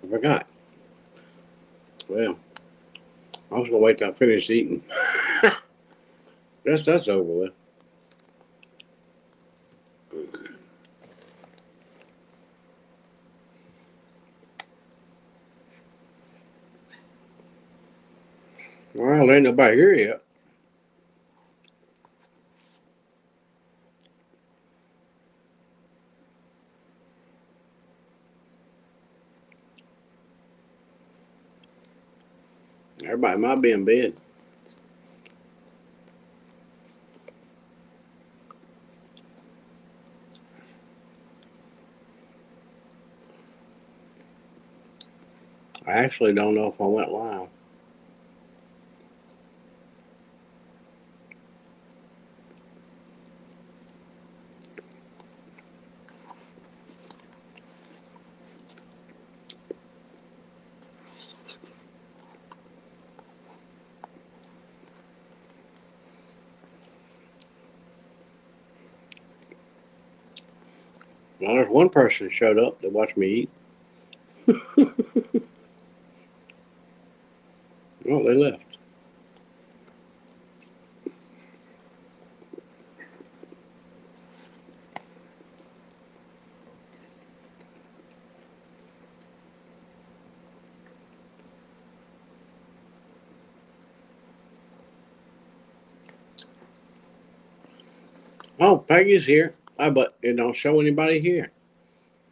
I forgot. Well, I was gonna wait till I finished eating. That's over with. Well, ain't nobody here yet. Everybody might be in bed. I actually don't know if I went live. Well, there's one person showed up to watch me eat. Well, they left. Oh, Peggy's here. But it don't show anybody here.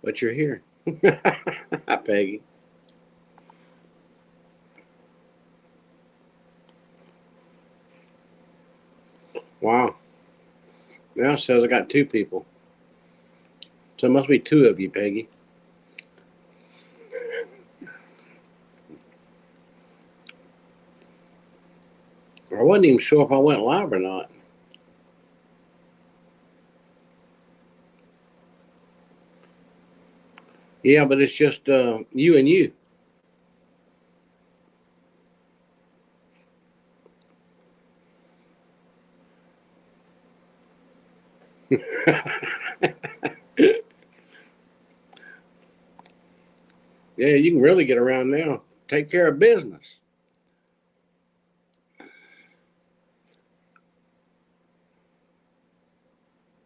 But you're here. Hi, Peggy. Wow. Now it says I got two people. So it must be two of you, Peggy. I wasn't even sure if I went live or not. Yeah, but it's just you and you. Yeah, you can really get around now. Take care of business.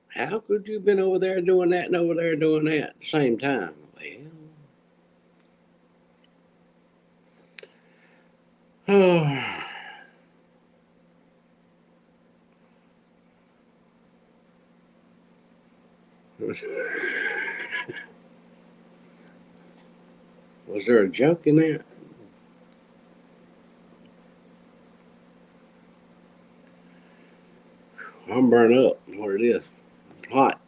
How could you have been over there doing that and over there doing that at the same time? Well, was there a joke in that? I'm burnt up. What it is? It's hot.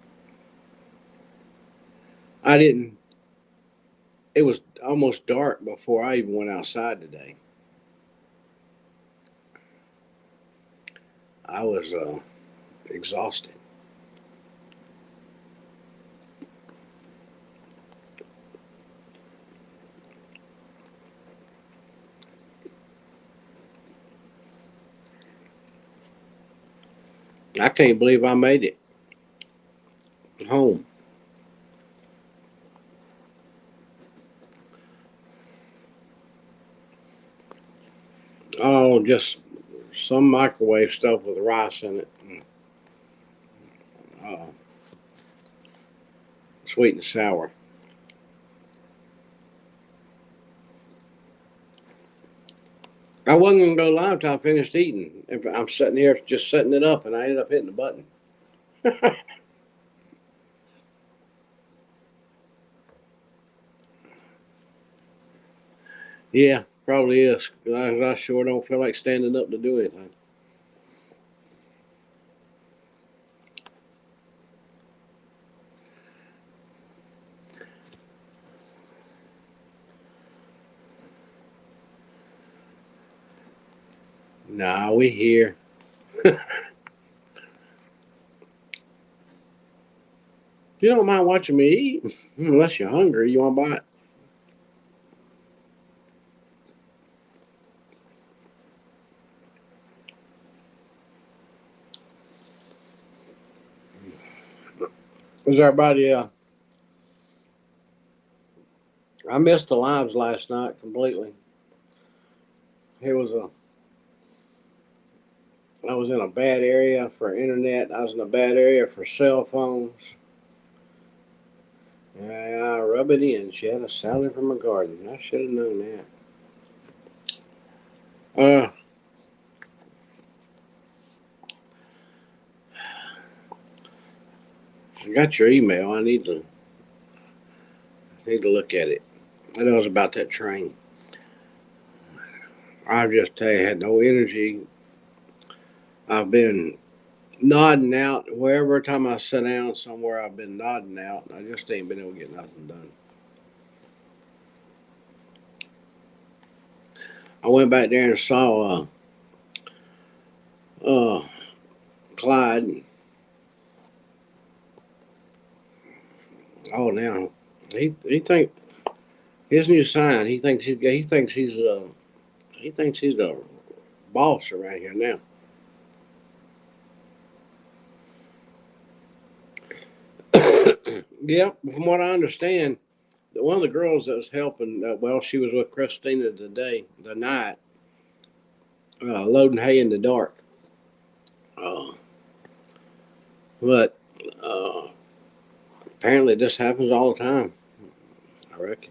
I didn't. It was almost dark before I even went outside today. I was exhausted. I can't believe I made it home. Oh, just some microwave stuff with rice in it. Uh, Sweet and sour. I wasn't gonna go live till I finished eating. I'm sitting here just setting it up, and I ended up hitting the button. Yeah, probably is. I sure don't feel like standing up to do anything. Nah, we here. You don't mind watching me eat, unless you're hungry. You want to buy it? Is everybody? I missed the lives last night completely. It was a I was in a bad area for internet. I was in a bad area for cell phones. Yeah, rub it in. She had a salad from her garden. I should have known that. I got your email. I need to look at it. I know it's about that train. I just tell you, I had no energy. I've been nodding out wherever time I sit down somewhere. I've been nodding out. I just ain't been able to get nothing done. I went back there and saw uh, Clyde. Oh, now he think his new sign. He thinks he's the boss around here now. Yeah, from what I understand, one of the girls that was helping, well, she was with Christina the night, loading hay in the dark. Uh, but uh, apparently, this happens all the time. I reckon.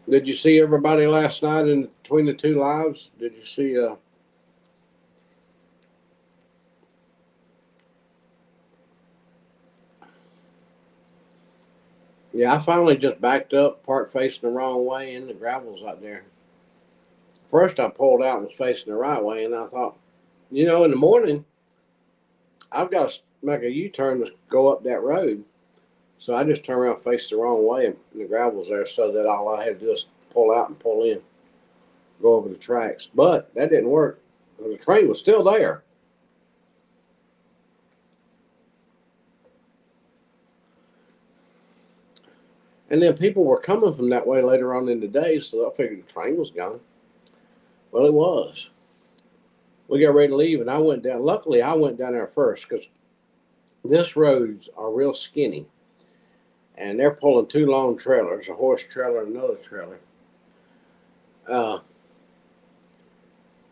Did you see everybody last night in between the two lives? Did you see? Yeah, I finally just backed up, parked facing the wrong way, and the gravel's out there. First, I pulled out and was facing the right way, and I thought, in the morning, I've got to make a U-turn to go up that road. So I just turned around, faced the wrong way, and the gravel's there, so that all I had to do is pull out and pull in, go over the tracks. But that didn't work because the train was still there. And then people were coming from that way later on in the day, so I figured the train was gone. Well, it was. We got ready to leave, and I went down. Luckily, I went down there first because this roads are real skinny, and they're pulling two long trailers, a horse trailer and another trailer. Uh,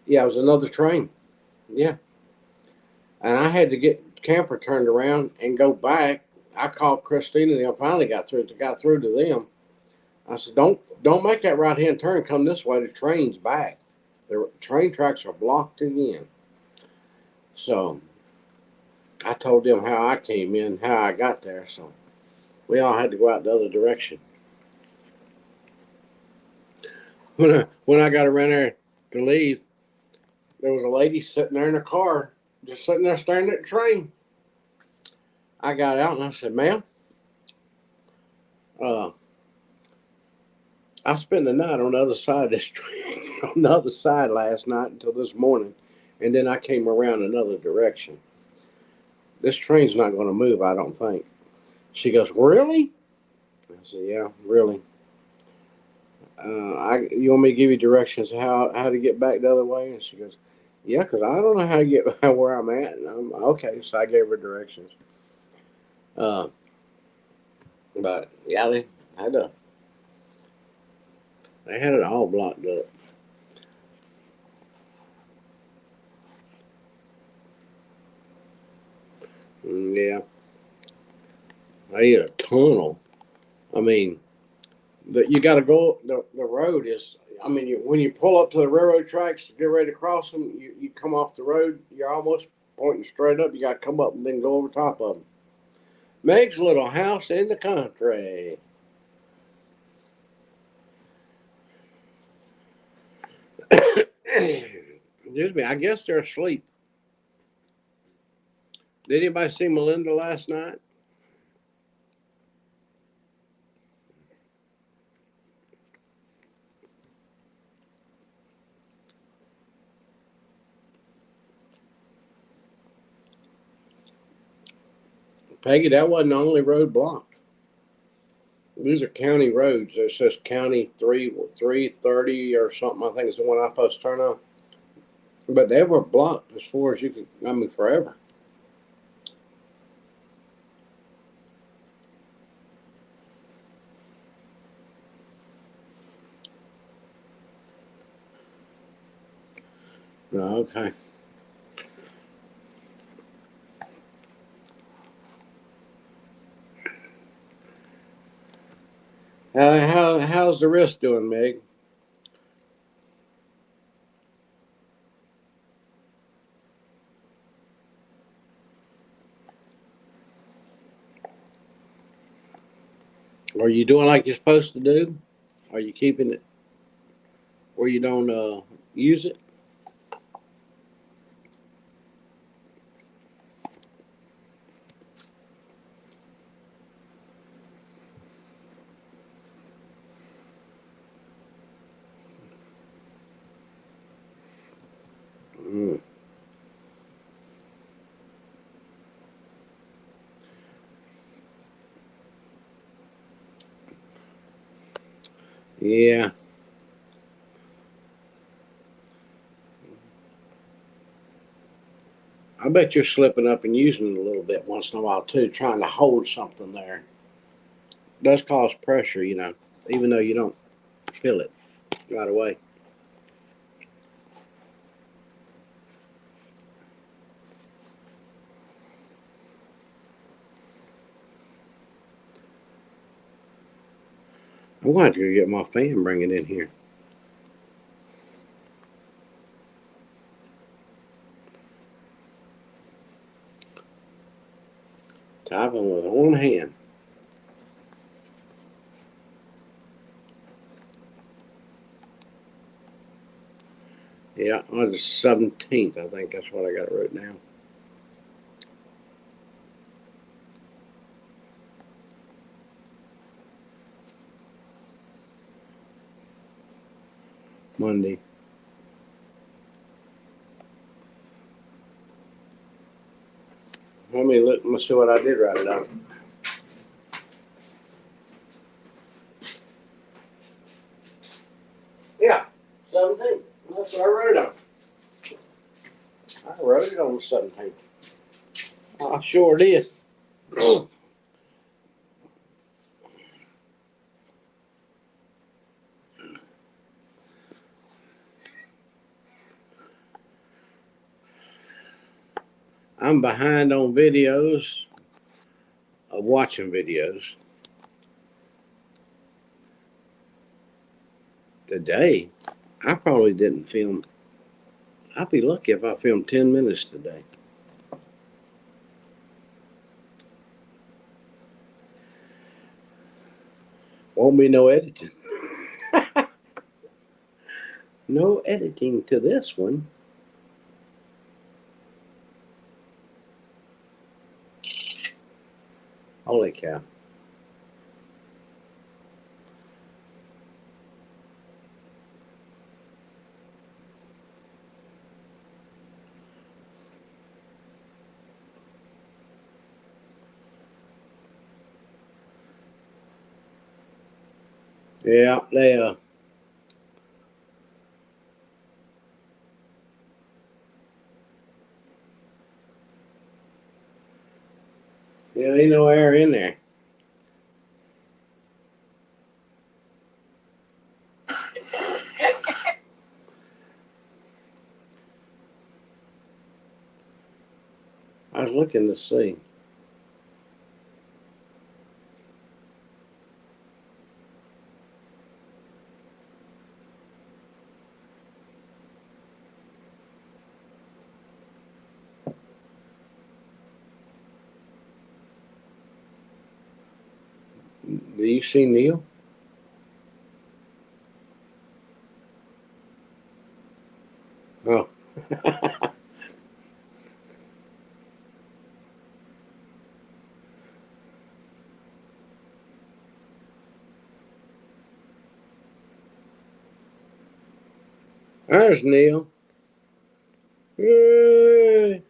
yeah, it was another train. Yeah, and I had to get the camper turned around and go back. I called Christina, and I finally got through to them. I said, "Don't make that right hand turn. Come this way. The train's back. The train tracks are blocked again." So I told them how I came in, how I got there. So we all had to go out the other direction. When I got around there to leave, there was a lady sitting there in her car, just sitting there staring at the train. I got out and I said, "Ma'am, uh, I spent the night on the other side of this train, on the other side last night until this morning, and then I came around another direction. This train's not going to move, I don't think." She goes, "Really?" I said, "Yeah, really. You want me to give you directions how to get back the other way?" And she goes, "Yeah, because I don't know how to get where I'm at." And I'm okay, so I gave her directions. Uh, but yeah, had to, they had it all blocked up. Yeah, I hit a tunnel. I mean, you got to go. The road is. I mean, when you pull up to the railroad tracks to get ready to cross them, you come off the road. You're almost pointing straight up. You got to come up and then go over top of them. Meg's little house in the country. Excuse me. I guess they're asleep. Did anybody see Melinda last night? Peggy, that wasn't the only road blocked. These are county roads. It says County 330 or something. I think it's the one I'm supposed to turn on. But they were blocked as far as you could, I mean, forever. No, okay. How's the wrist doing, Meg? Are you doing like you're supposed to do? Are you keeping it where you don't use it? Mm. Yeah. I bet you're slipping up and using it a little bit once in a while too, trying to hold something there. It does cause pressure, even though you don't feel it right away. I'm going to have to go get my fan and bring it in here. Typing with one hand. Yeah, on the 17th, I think that's what I got it wrote down. Monday. Let me look. Let me see what I did write it down. Yeah, 17th. That's what I wrote it on. I wrote it on the 17th. I sure did. I'm behind on videos of watching videos. Today, I probably didn't film. I'd be lucky if I filmed 10 minutes today. Won't be no editing. No editing to this one. Holy cow. Yeah, there ain't no air in there. I was looking to see. Do you see Neil? Oh. There's Neil. Yay.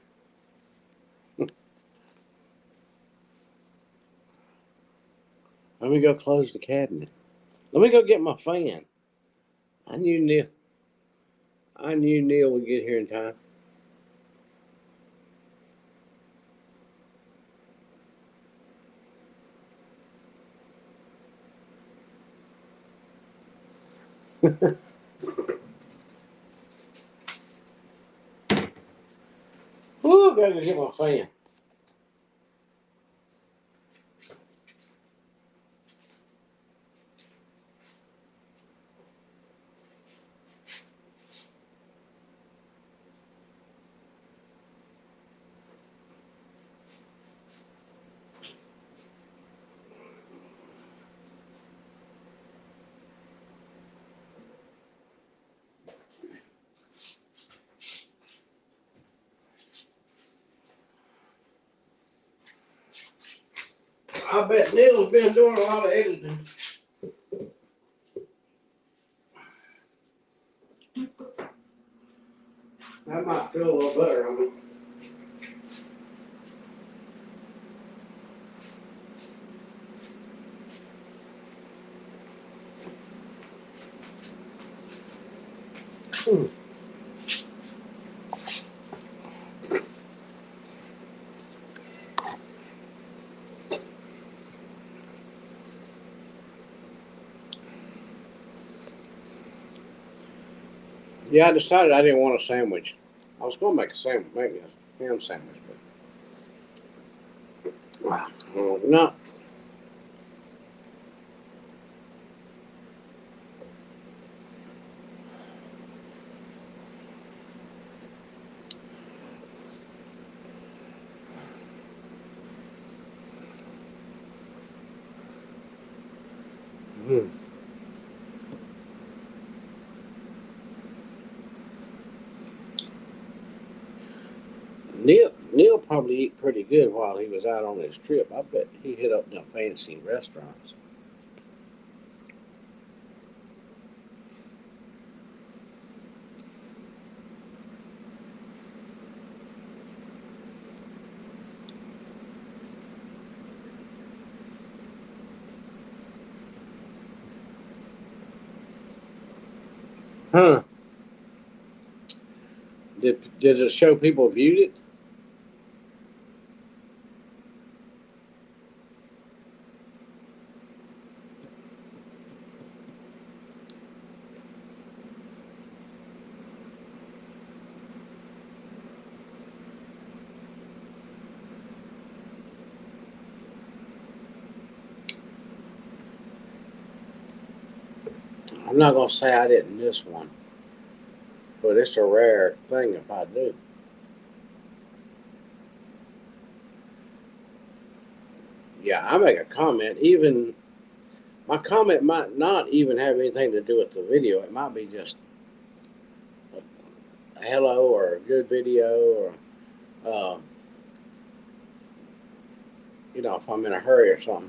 I Let me go close the cabinet. Let me go get my fan. I knew Neil. I knew Neil would get here in time. Ooh, gotta go get my fan. I bet Neil's been doing a lot of editing. That might feel a little better on me. Yeah, I decided I didn't want a sandwich. I was going to make a ham sandwich, but no. Hmm. Neil probably eat pretty good while he was out on his trip. I bet he hit up them fancy restaurants. Huh? Did it show people viewed it? I'm not gonna say I didn't miss one, but it's a rare thing if I do. Yeah, I make a comment. Even my comment might not even have anything to do with the video. It might be just a hello or a good video or uh, if I'm in a hurry or something.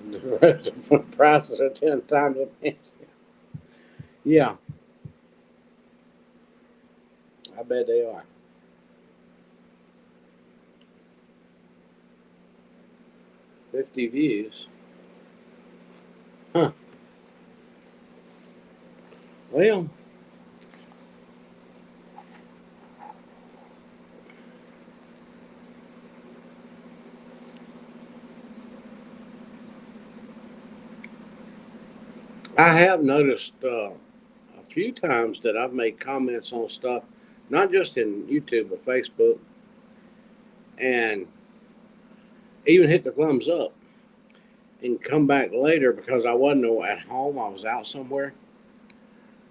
The prices are 10 times the price. Yeah, I bet they are. 50 views. Huh. Well, I have noticed a few times that I've made comments on stuff, not just in YouTube but Facebook, and even hit the thumbs up and come back later because I wasn't at home. I was out somewhere.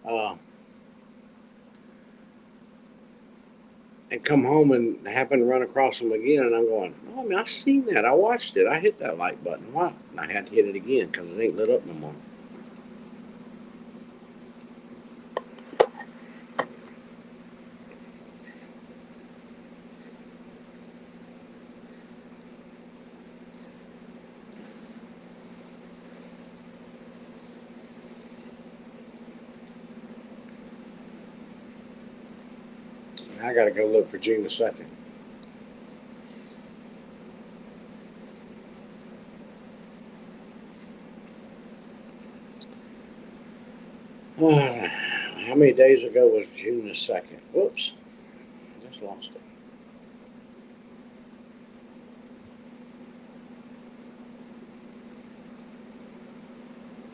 Uh, and come home and happen to run across them again, and I'm going, oh, I mean, I seen that. I watched it. I hit that like button. What? And I had to hit it again because it ain't lit up no more. I got to go look for June the 2nd. How many days ago was June the 2nd? Whoops, I just lost it.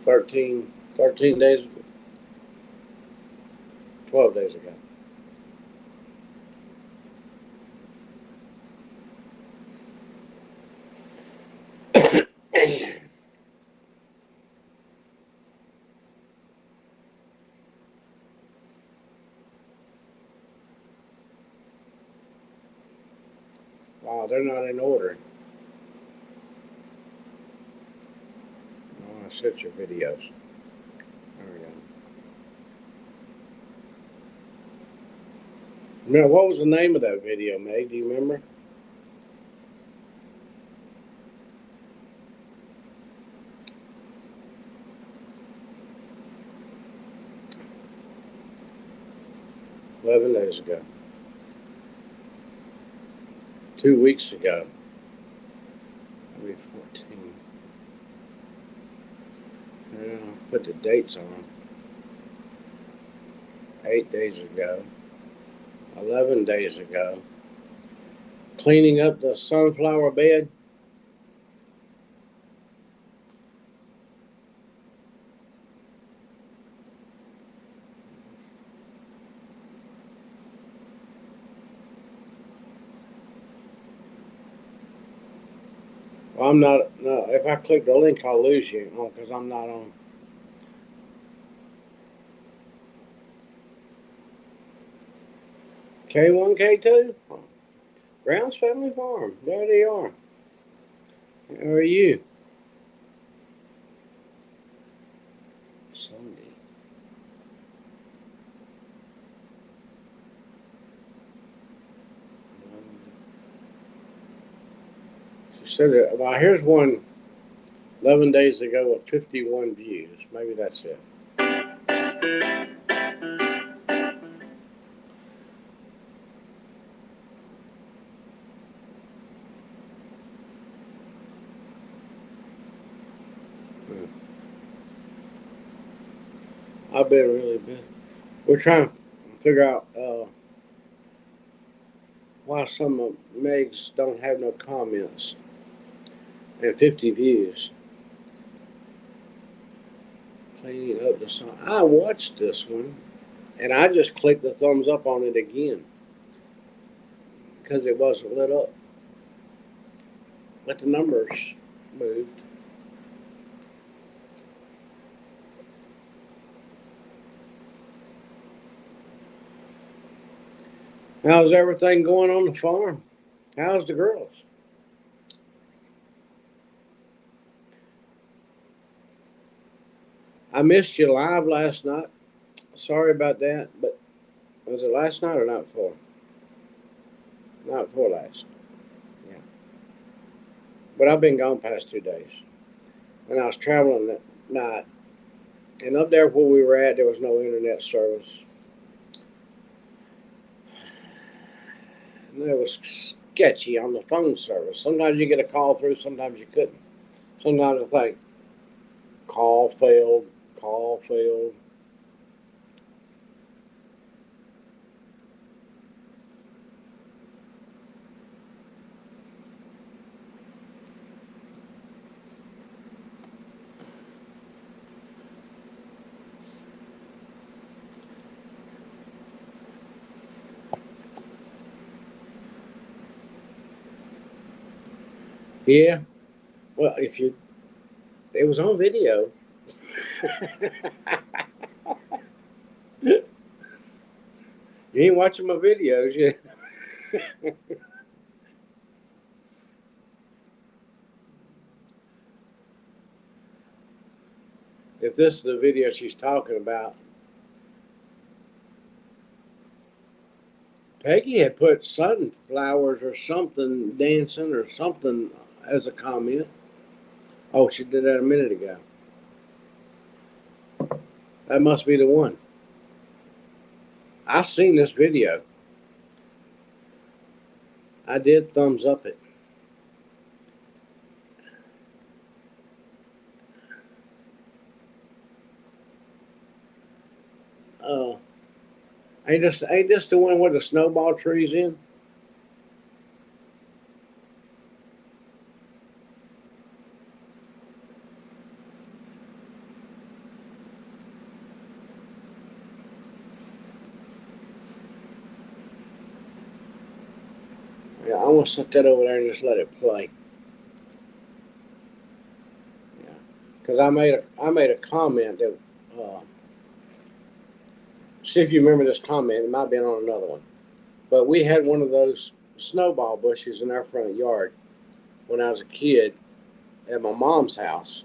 13 days, 12 days ago. Wow, they're not in order. I want to set your videos. There we go. Now, what was the name of that video, Meg? Do you remember? $11 ago. 2 weeks ago. Maybe 14. Yeah, put the dates on. 8 days ago. 11 days ago. Cleaning up the sunflower bed. Well, I'm not. No, if I click the link, I'll lose you because I'm not on. K1, K2? Brown's Family Farm. There they are. How are you? Sunday. She said it. Well, here's one 11 days ago with 51 views. Maybe that's it. I've been really busy. We're trying to figure out why some of Meg's don't have no comments and 50 views. Cleaning up the song. I watched this one and I just clicked the thumbs up on it again because it wasn't lit up. But the numbers moved. How's everything going on the farm? How's the girls? I missed you live last night. Sorry about that, but was it last night or not before? Not before last. Yeah. But I've been gone past 2 days. And I was traveling that night. And up there where we were at, there was no internet service. And it was sketchy on the phone service. Sometimes you get a call through, sometimes you couldn't. Sometimes I think, call failed, call failed. Yeah. Well, if you, it was on video. You ain't watching my videos yet. If this is the video she's talking about, Peggy had put sunflowers or something dancing or something as a comment. Oh, she did that a minute ago. That must be the one. I seen this video. I did thumbs up it. Uh, ain't this the one with the snowball trees in? Yeah, I'm gonna set that over there and just let it play. Yeah, because I made a comment that. See if you remember this comment. It might have been on another one, but we had one of those snowball bushes in our front yard when I was a kid at my mom's house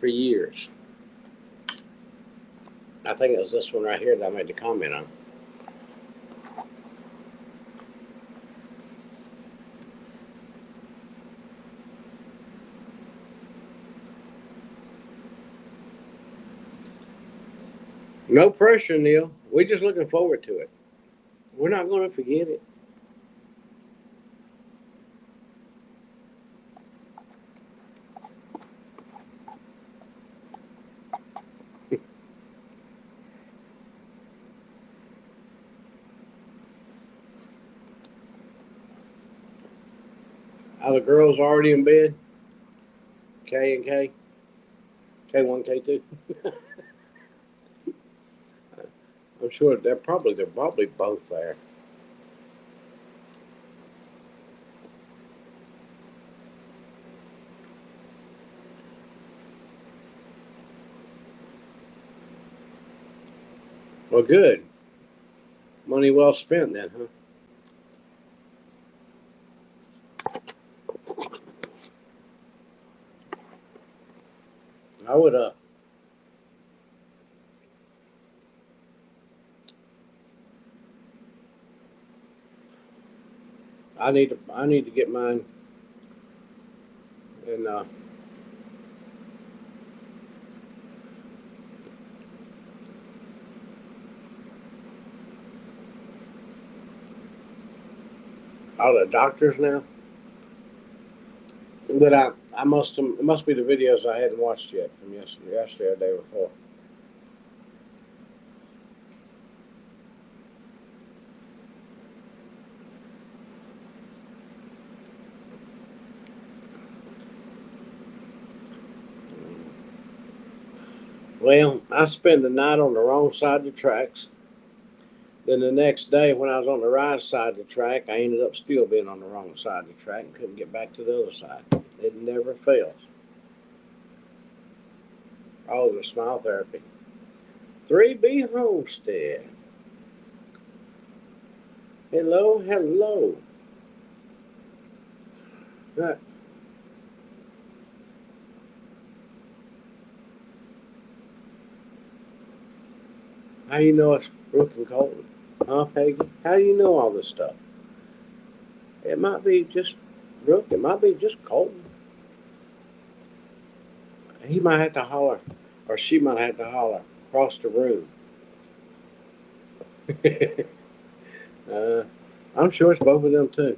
for years. I think it was this one right here that I made the comment on. No pressure, Neil. We're just looking forward to it. We're not going to forget it. Are the girls already in bed? K and K, K1, K2. I'm sure they're probably both there. Well, good. Money well spent then, huh? I would I need to get mine and all the doctors now. But I must it must be the videos I hadn't watched yet from yesterday or the day before. Well, I spent the night on the wrong side of the tracks. Then the next day, when I was on the right side of the track, I ended up still being on the wrong side of the track and couldn't get back to the other side. It never fails. Oh, the smile therapy. 3B Homestead. Hello, hello. Uh, How you know it's Brooke and Colton? Huh, Peggy? How do you know all this stuff? It might be just Brooke. It might be just Colton. He might have to holler, or she might have to holler across the room. uh, I'm sure it's both of them too.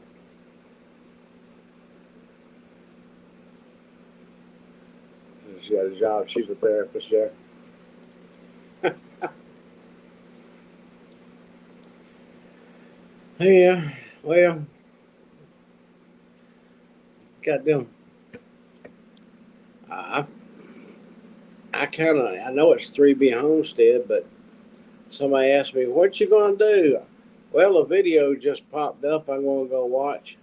She got a job. She's a therapist there. Yeah, well, goddamn. I I know it's 3B Homestead, but somebody asked me, "What you gonna do?" Well, a video just popped up. I'm gonna go watch.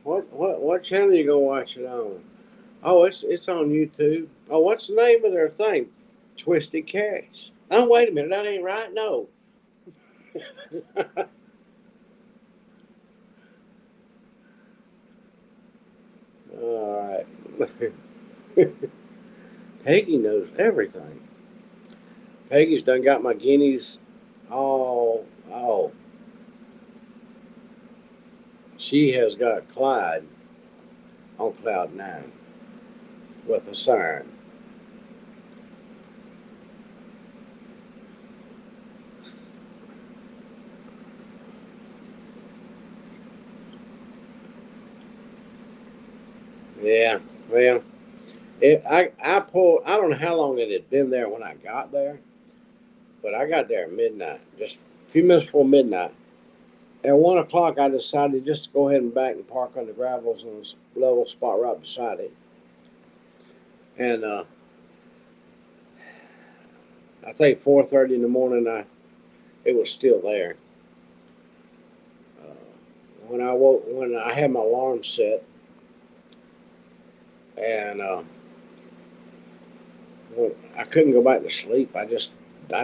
What channel you gonna watch it on? Oh, it's on YouTube. Oh, what's the name of their thing? Twisted Cats. Oh, wait a minute, that ain't right. No. All right. Peggy knows everything. Peggy's done got my guineas all. She has got Clyde on cloud nine with a siren. Yeah, well, I don't know how long it had been there when I got there, But I got there at midnight, just a few minutes before midnight. At 1 o'clock, I decided just to go ahead and back and park on the gravels on this level spot right beside it. And I think 4:30 in the morning, it was still there. When I woke, when I had my alarm set, and when I couldn't go back to sleep, I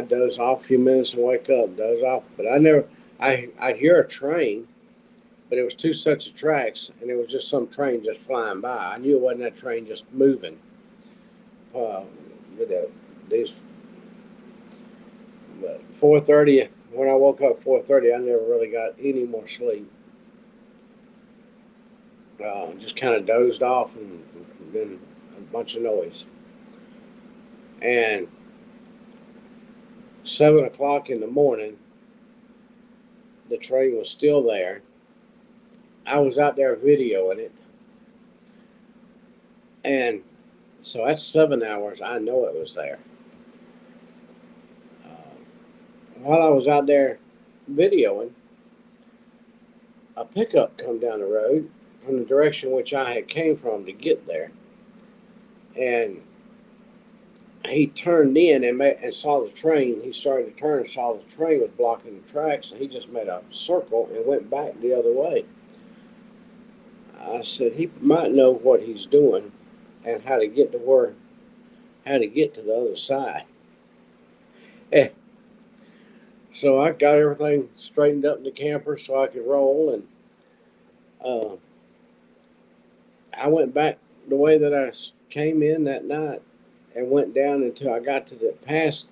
doze off a few minutes and wake up, doze off. But I never, I hear a train, but it was two sets of tracks, and it was just some train just flying by. I knew it wasn't that train just moving. With these, but 4:30 when I woke up 4:30, I never really got any more sleep. Just kind of dozed off and been a bunch of noise. And 7 o'clock in the morning, the train was still there. I was out there videoing it, and so that's 7 hours. I know it was there. While I was out there videoing, a pickup come down the road from the direction which I had came from to get there, and he turned in and saw the train. He started to turn and saw the train was blocking the tracks, and he just made a circle and went back the other way. I said he might know what he's doing and how to get to the other side. And so I got everything straightened up in the camper so I could roll, and uh, I went back the way that I came in that night and went down until I got to the past.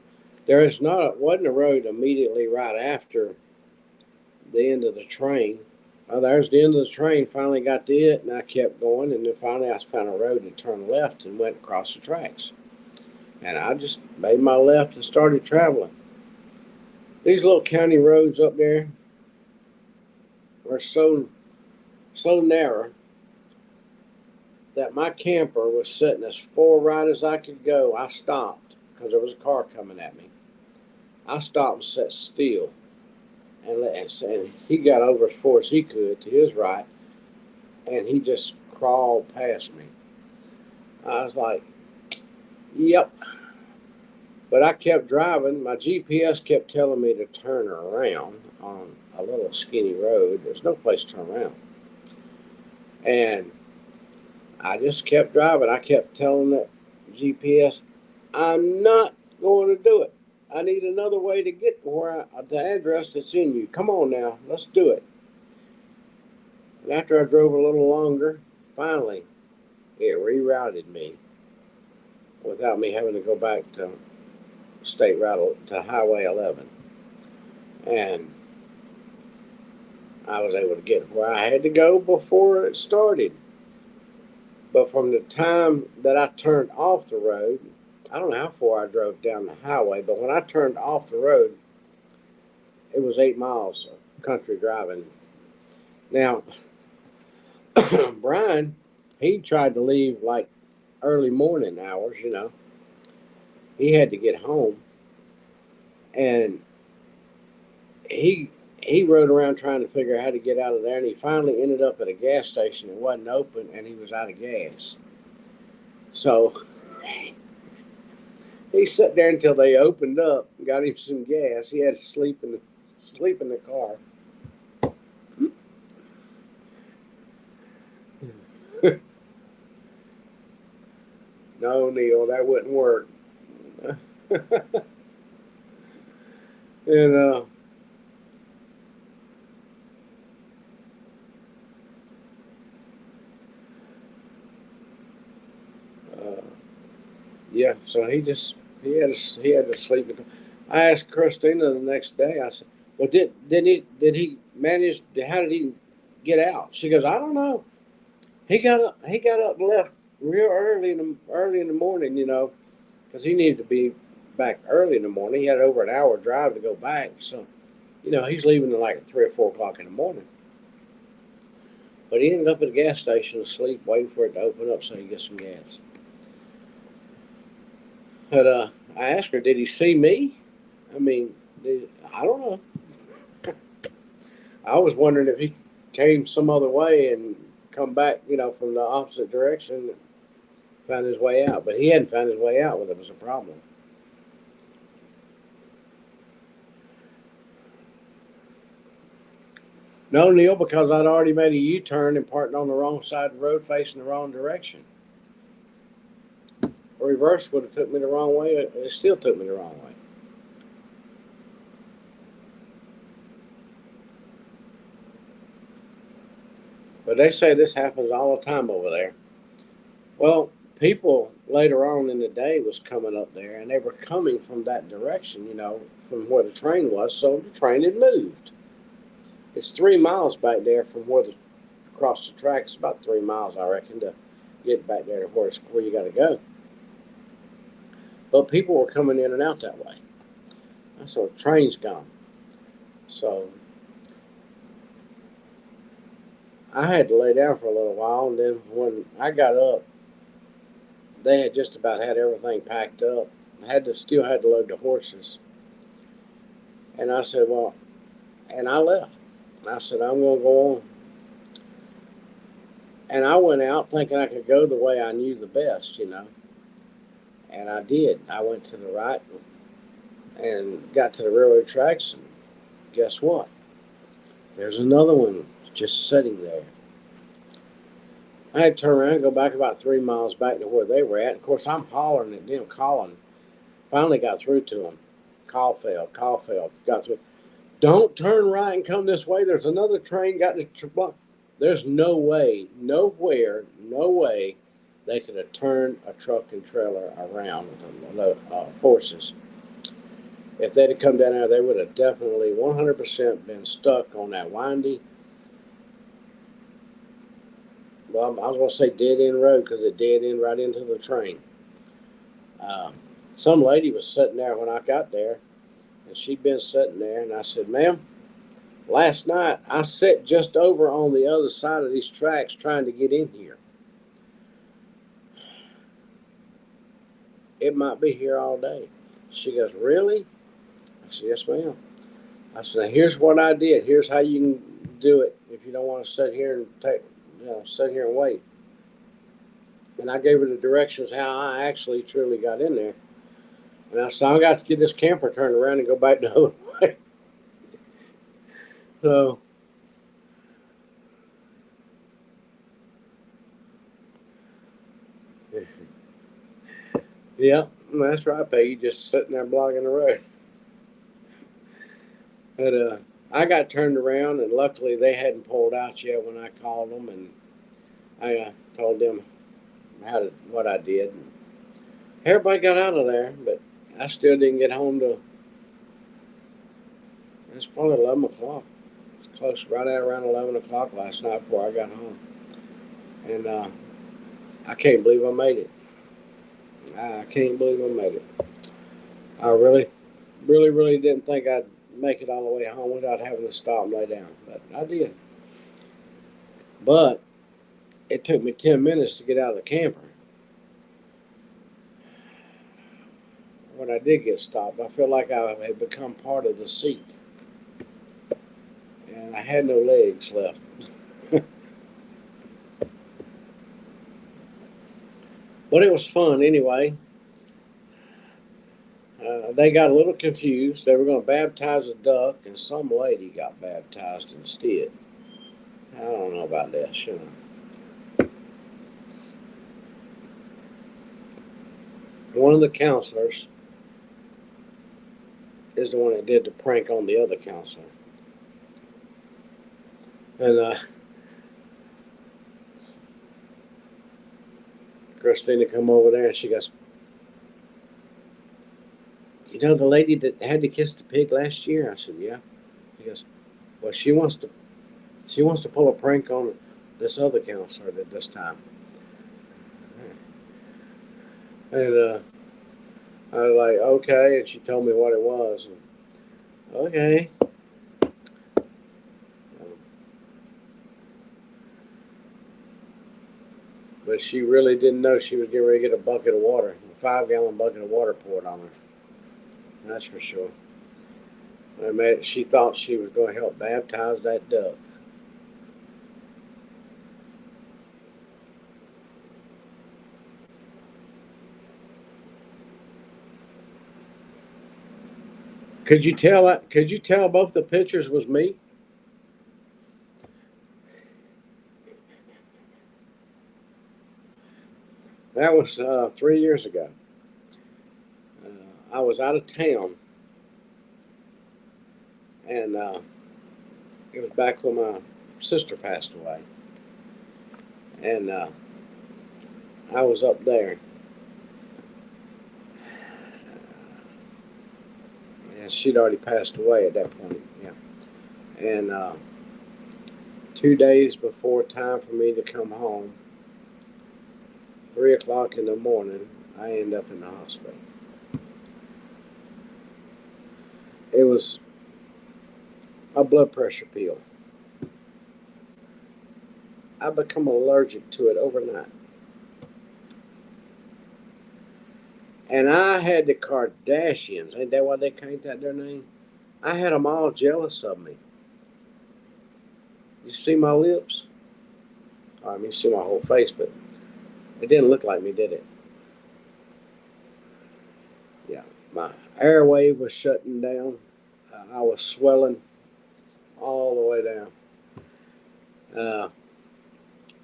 Wasn't a road immediately right after the end of the train. There's the end of the train. Finally got to it, and I kept going, and then finally I found a road and turned left and went across the tracks. And I just made my left and started traveling. These little county roads up there were so narrow that my camper was sitting as far right as I could go. I stopped because there was a car coming at me. I stopped and sat still, and he got over as far as he could to his right, and he just crawled past me. I was like, "Yep." But I kept driving. My GPS kept telling me to turn around on a little skinny road. There's no place to turn around. And I just kept driving. I kept telling that GPS, I'm not going to do it. I need another way to get to the address that's in you. Come on now, let's do it. And after I drove a little longer, finally, it rerouted me without me having to go back to State Route to Highway 11. And I was able to get where I had to go before it started. But from the time that I turned off the road, I don't know how far I drove down the highway, but when I turned off the road, it was 8 miles of country driving. Now, Brian, he tried to leave like early morning hours, He had to get home. And he rode around trying to figure out how to get out of there, and he finally ended up at a gas station that wasn't open, and he was out of gas. So he sat there until they opened up and got him some gas. He had to sleep in the car. No, Neil, that wouldn't work. And yeah, so he had to sleep. I asked Christina the next day. I said, "Well, did he manage? How did he get out?" She goes, "I don't know. He got up. He got up and left real early in the morning. Because he needed to be back early in the morning. He had over an hour drive to go back. So, he's leaving at like 3 or 4 o'clock in the morning. But he ended up at a gas station asleep, waiting for it to open up so he could get some gas." But I asked her, "Did he see me?" I mean, I don't know. I was wondering if he came some other way and come back, from the opposite direction and found his way out. But he hadn't found his way out when it was a problem. No, Neil, because I'd already made a U-turn and parked on the wrong side of the road facing the wrong direction. A reverse would have took me the wrong way. It still took me the wrong way. But they say this happens all the time over there. Well, people later on in the day was coming up there, and they were coming from that direction, from where the train was. So the train had moved. It's 3 miles back there from across the tracks. About 3 miles, I reckon, to get back there to where you got to go. But people were coming in and out that way. So the train's gone. So I had to lay down for a little while, and then when I got up, they had just about had everything packed up. I still had to load the horses. And I said, well, and I left. I said, I'm going to go on. And I went out thinking I could go the way I knew the best. And I did. I went to the right and got to the railroad tracks, and guess what? There's another one just sitting there. I had to turn around and go back about 3 miles back to where they were at. Of course, I'm hollering at them, calling. Finally got through to them. Call failed, got through. Don't turn right and come this way. There's another train got to block. There's no way, nowhere, no way they could have turned a truck and trailer around with horses. If they'd have come down there, they would have definitely 100% been stuck on that windy, well, I was going to say dead end road because it dead end right into the train. Some lady was sitting there when I got there, and she'd been sitting there, and I said, ma'am, last night I sat just over on the other side of these tracks trying to get in here. It might be here all day. She goes, really? I said, yes, ma'am. I said, now here's what I did. Here's how you can do it if you don't want to sit here and sit here and wait. And I gave her the directions how I actually truly got in there. And I said, I got to get this camper turned around and go back the other way. So, yeah, that's right, Peggy. Just sitting there blocking the road. But I got turned around, and luckily they hadn't pulled out yet when I called them, and I told them what I did. And everybody got out of there, but I still didn't get home till it's probably 11 o'clock. It's close, right at around 11 o'clock last night before I got home, and I can't believe I made it. I can't believe I made it. I really, really, really didn't think I'd make it all the way home without having to stop and lay down, but I did. But it took me 10 minutes to get out of the camper. When I did get stopped, I felt like I had become part of the seat, and I had no legs left. But it was fun anyway. They got a little confused. They were going to baptize a duck, and some lady got baptized instead. I don't know about this. One of the counselors is the one that did the prank on the other counselor. And Christina come over there and she goes, the lady that had to kiss the pig last year? I said, yeah. She goes, well, she wants to pull a prank on this other counselor at this time. And I was like, okay. And she told me what it was. And, okay. But she really didn't know she was getting ready to get a bucket of water, a 5-gallon bucket of water poured on her. That's for sure. She thought she was going to help baptize that duck. Could you tell that? Could you tell both the pictures was me? That was 3 years ago. I was out of town, and it was back when my sister passed away, and I was up there. And she'd already passed away at that point. Yeah, and 2 days before time for me to come home, 3 o'clock in the morning, I end up in the hospital. It was a blood pressure pill. I become allergic to it overnight. And I had the Kardashians. Ain't that why they ain't that their name? I had them all jealous of me. You see my lips? I mean, you see my whole face, but it didn't look like me, did it? Yeah. My airway was shutting down. I was swelling all the way down.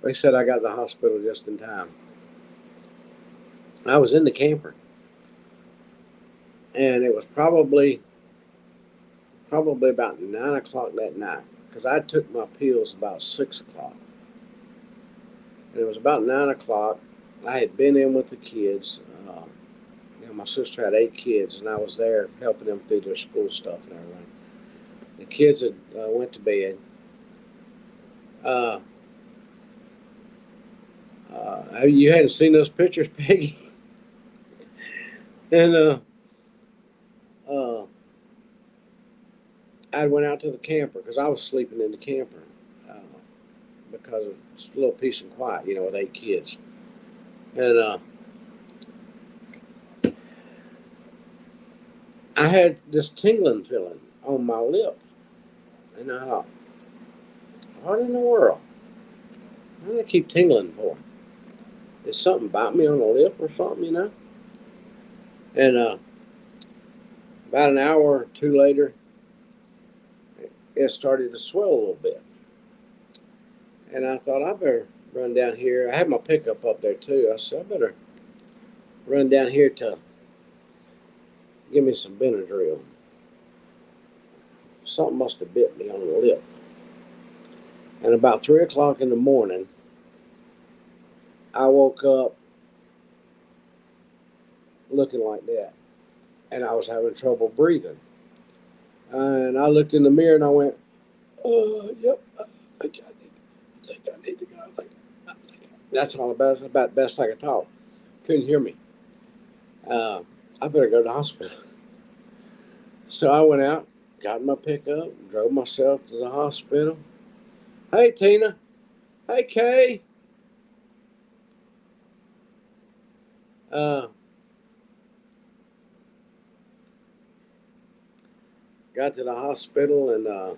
They said I got to the hospital just in time. I was in the camper, and it was probably about 9 o'clock that night because I took my pills about 6 o'clock, and it was about 9 o'clock. I had been in with the kids. My sister had 8 kids, and I was there helping them through their school stuff and everything. The kids had went to bed. Uh, you hadn't seen those pictures, Peggy, and uh, I went out to the camper because I was sleeping in the camper uh, because it's a little peace and quiet, with 8 kids. And I had this tingling feeling on my lip, and I thought, what in the world? What do I keep tingling for? Did something bite me on the lip or something? And about an hour or two later, it started to swell a little bit. And I thought, I better run down here. I had my pickup up there too. I said, I better run down here to give me some Benadryl. Something must have bit me on the lip. And about 3 o'clock in the morning, I woke up looking like that. And I was having trouble breathing. And I looked in the mirror and I went, yep, I think I need to go. That's all about the best I could talk. Couldn't hear me. I better go to the hospital. So I went out, got in my pickup, drove myself to the hospital. Hey, Tina. Hey, Kay. Uh, got to the hospital and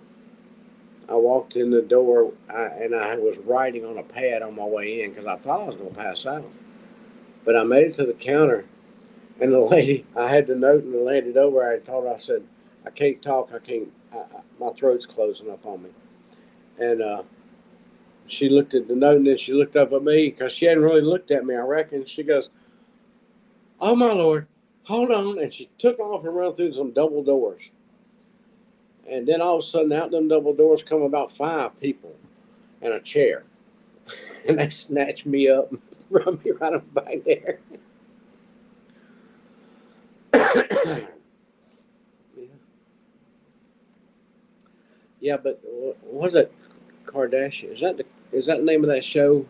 I walked in the door and I was writing on a pad on my way in because I thought I was going to pass out. But I made it to the counter and the lady, I had the note and the lady over. I told her, I said, I can't talk. I can't. My throat's closing up on me. And she looked at the note and then she looked up at me because she hadn't really looked at me, I reckon. She goes, "Oh my Lord, hold on!" And she took off and ran through some double doors. And then all of a sudden, out them double doors come about 5 people and a chair, and they snatched me up and run me right on back there. Yeah. Yeah, but was it Kardashian? Is that the name of that show?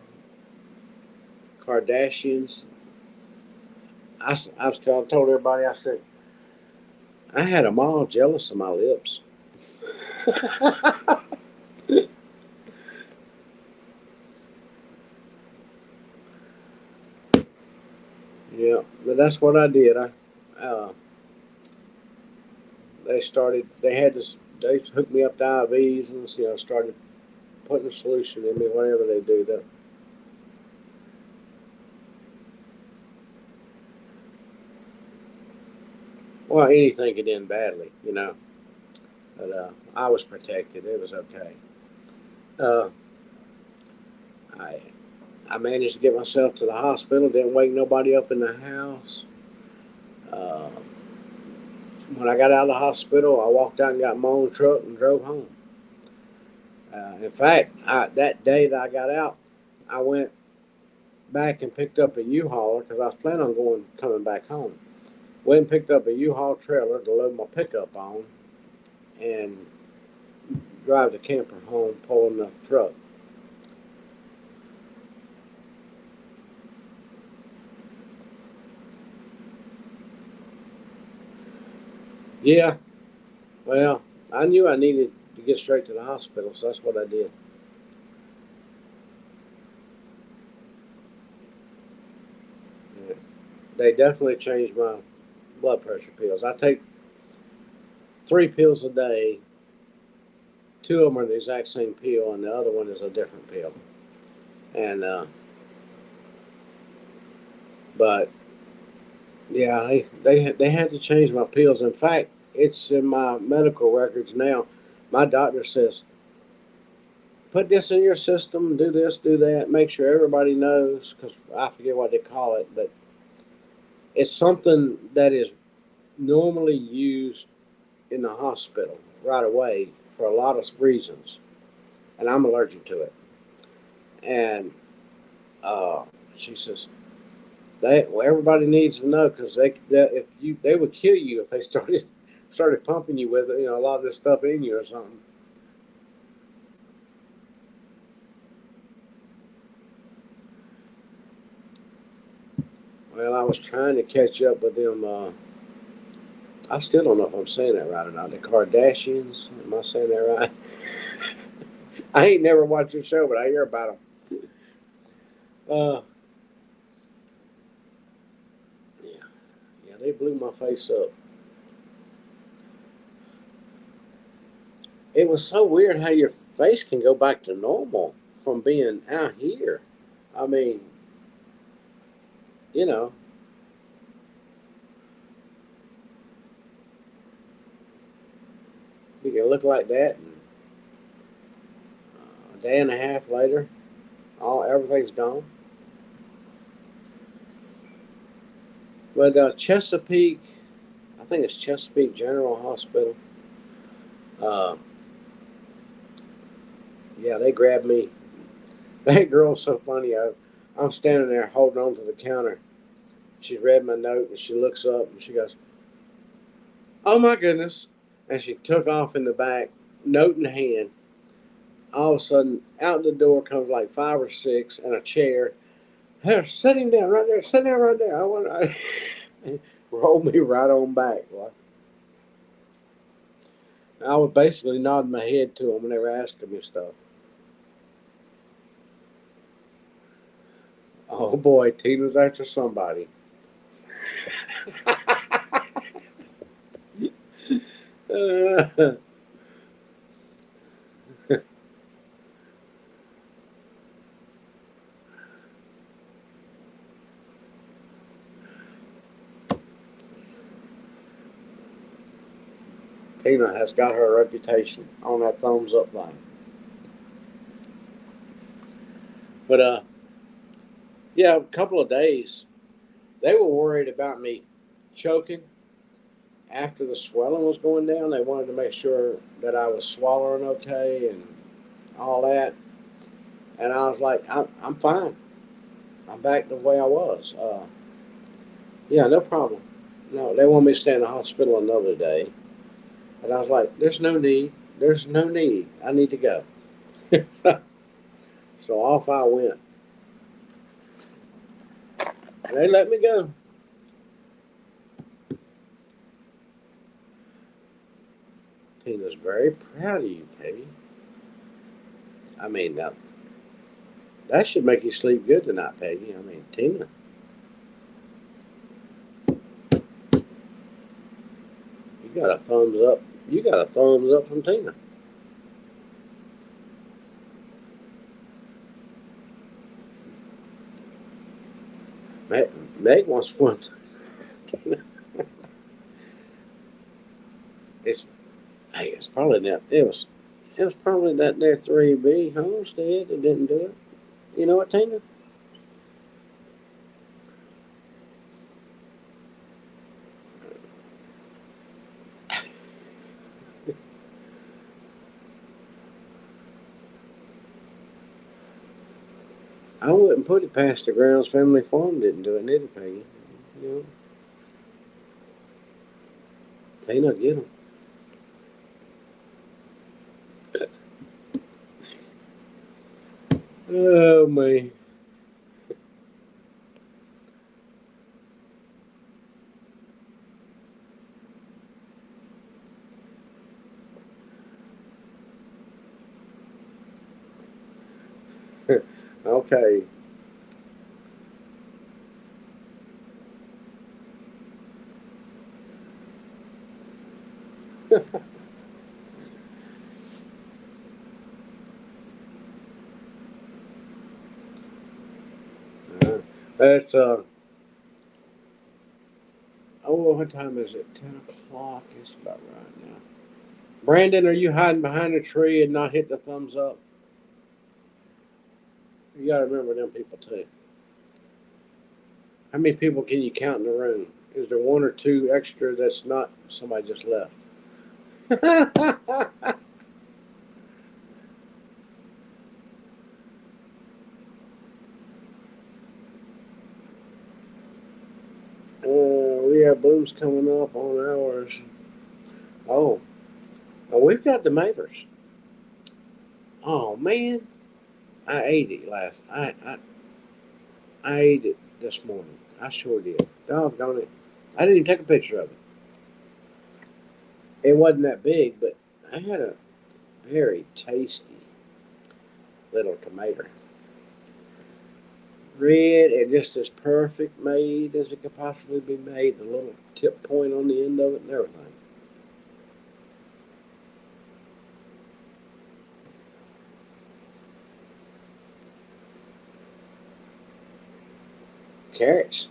Kardashians. Told everybody. I said I had them all jealous of my lips. Yeah, but that's what I did. I They hooked me up to IVs and started putting a solution in me. Whatever they do, well, anything could end badly. But I was protected. It was okay. Uh, I I managed to get myself to the hospital. Didn't wake nobody up in the house. Uh, when I got out of the hospital, I walked out and got my own truck and drove home. In fact, that day that I got out, I went back and picked up a U-Hauler because I was planning on coming back home. Went and picked up a U-Haul trailer to load my pickup on and drive the camper home, pulling the truck. Yeah, well, I knew I needed to get straight to the hospital, so that's what I did. Yeah. They definitely changed my blood pressure pills. I take 3 pills a day. Two of them are the exact same pill, and the other one is a different pill. And but yeah, they had to change my pills. In fact, it's in my medical records now. My doctor says, put this in your system, do this, do that, make sure everybody knows, because I forget what they call it, but it's something that is normally used in the hospital right away for a lot of reasons, and I'm allergic to it. And uh, she says everybody needs to know because they would kill you if they started pumping you with a lot of this stuff in you or something. Well, I was trying to catch up with them. I still don't know if I'm saying that right or not. The Kardashians, am I saying that right? I ain't never watched the show, but I hear about them. Uh, yeah, yeah, they blew my face up. It was so weird how your face can go back to normal from being out here. I mean, you know, you can look like that, and a day and a half later, all everything's gone. But Chesapeake, I think it's Chesapeake General Hospital. Uh, yeah, they grabbed me. That girl's so funny. I'm standing there holding on to the counter. She read my note and she looks up and she goes, "Oh my goodness!" And she took off in the back, note in hand. All of a sudden, out the door comes like 5 or 6 and a chair. Hey, sit him down right there. Sit down right there. I want to roll me right on back. Well, I was basically nodding my head to them when they were asking me stuff. Oh boy, Tina's after somebody. Tina has got her reputation on that thumbs up thing. But yeah, a couple of days they were worried about me choking after the swelling was going down. They wanted to make sure that I was swallowing okay and all that. And I was like, I'm fine. I'm back to the way I was. Yeah, no problem. No, they want me to stay in the hospital another day. And I was like, there's no need. There's no need. I need to go. So off I went. And they let me go. Tina's very proud of you, Peggy. I mean, now, that should make you sleep good tonight, Peggy. I mean, Tina. You got a thumbs up. You got a thumbs up from Tina. Meg wants one. It's hey, it's probably that it was probably that there 3B homestead that didn't do it. You know what, Tina? I wouldn't put it past the Grounds Family Farm didn't do it, did it, Peggy? You know, Tina, get them. Oh me. Okay. That's oh, what time is it? 10 o'clock. It's about right now. Brandon, are you hiding behind a tree and not hit the thumbs up? You gotta remember them people too. How many people can you count in the room? Is there one or two extra that's not somebody just left? We have blooms coming up on ours. Oh, oh, we've got tomatoes. Oh man, I ate it last. I ate it this morning. I sure did. Doggone it! I didn't even take a picture of it. It wasn't that big, but I had a very tasty little tomato. Red and just as perfect made as it could possibly be made. The little tip point on the end of it and everything. Carrots,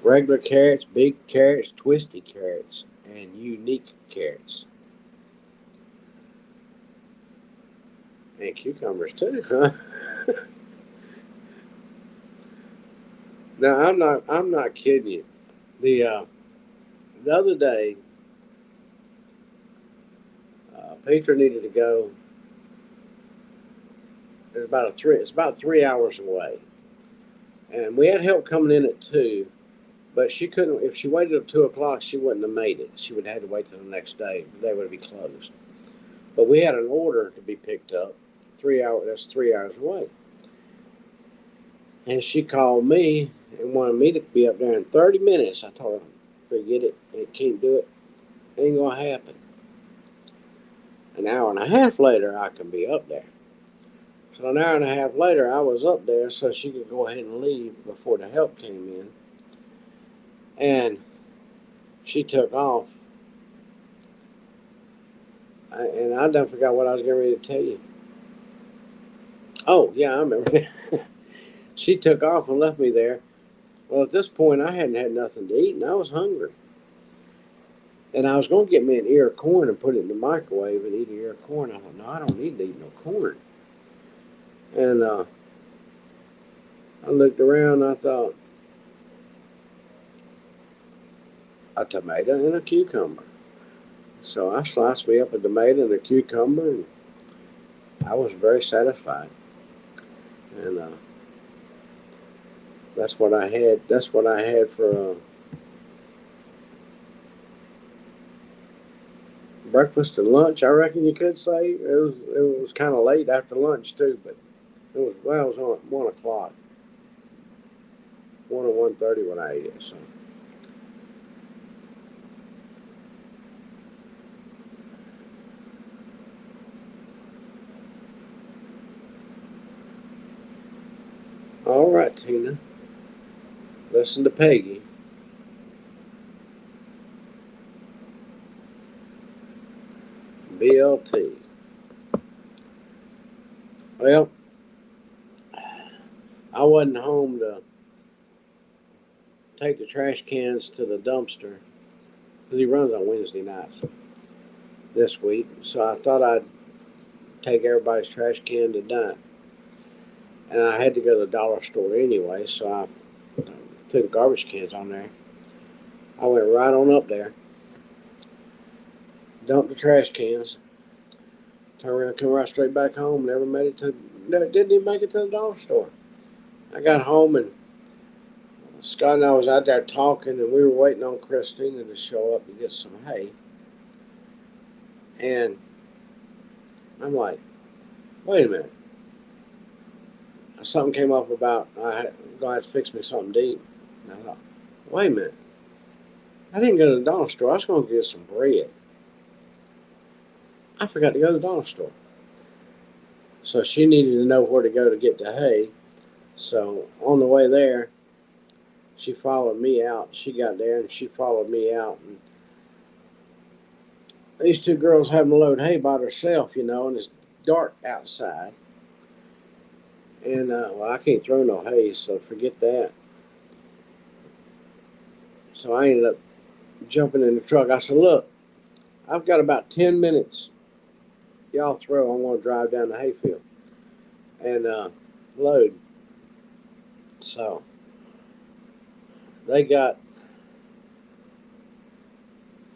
regular carrots, big carrots, twisty carrots, and unique carrots. And cucumbers too, huh? Now I'm not kidding you. The other day, Peter needed to go. It's about 3 hours away, and we had help coming in at 2. But she couldn't. If she waited up 2 o'clock, she wouldn't have made it. She would have had to wait till the next day. They would be closed. But we had an order to be picked up. 3 hours. That's 3 hours away. And she called me and wanted me to be up there in 30 minutes. I told her, forget it. It can't do it. Ain't gonna happen. An hour and a half later, I can be up there. So an hour and a half later, I was up there so she could go ahead and leave before the help came in. And she took off. And I done forgot what I was getting ready to tell you. Oh, yeah, I remember. She took off and left me there. Well, at this point, I hadn't had nothing to eat and I was hungry. And I was going to get me an ear of corn and put it in the microwave and eat an ear of corn. I thought, no, I don't need to eat no corn. And I looked around and I thought, a tomato and a cucumber. So I sliced me up a tomato and a cucumber, and I was very satisfied. And that's what I had. That's what I had for breakfast and lunch. I reckon you could say it was kind of late after lunch too, but it was on 1 o'clock, 1 or 1:30 when I ate it. So all right, Tina, listen to Peggy. BLT. Well, I wasn't home to take the trash cans to the dumpster because he runs on Wednesday nights this week. So I thought I'd take everybody's trash can to dump. And I had to go to the dollar store anyway, so I threw the garbage cans on there. I went right on up there, dumped the trash cans, turned around, come right straight back home. Never made it to, didn't even make it to the dollar store. I got home and Scott and I was out there talking, and we were waiting on Christina to show up to get some hay. And I'm like, wait a minute. Something came up about I was going to have to fix me something to eat. And I thought, wait a minute. I didn't go to the dollar store. I was going to get some bread. I forgot to go to the dollar store. So she needed to know where to go to get the hay. So on the way there, she followed me out. She got there and she followed me out. And these two girls having to load hay by themselves, and it's dark outside. And, well, I can't throw no hay, so forget that. So I ended up jumping in the truck. I said, look, I've got about 10 minutes. Y'all throw. I'm going to drive down the hayfield and load. So they got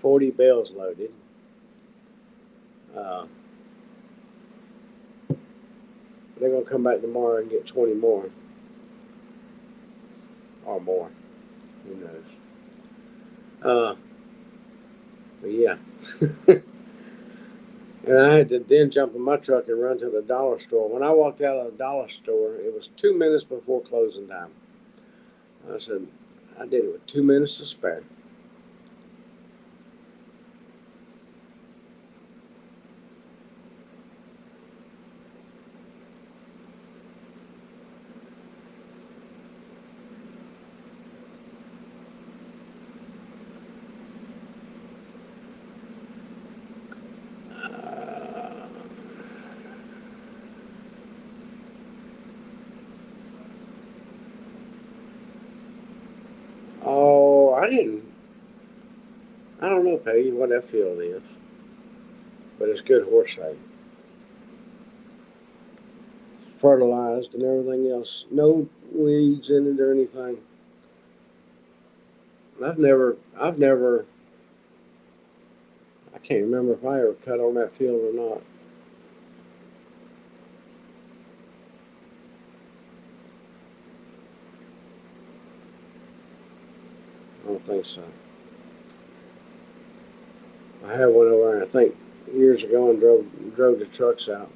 40 bales loaded. They're going to come back tomorrow and get 20 more or more. Who knows? But yeah. And I had to then jump in my truck and run to the dollar store. When I walked out of the dollar store, it was 2 minutes before closing time. I said, I did it with 2 minutes to spare. Oh, I don't know, Peggy, what that field is, but it's good horse hay. Fertilized and everything else. No weeds in it or anything. I can't remember if I ever cut on that field or not. I don't think so. I had one over there, I think, years ago and drove the trucks out.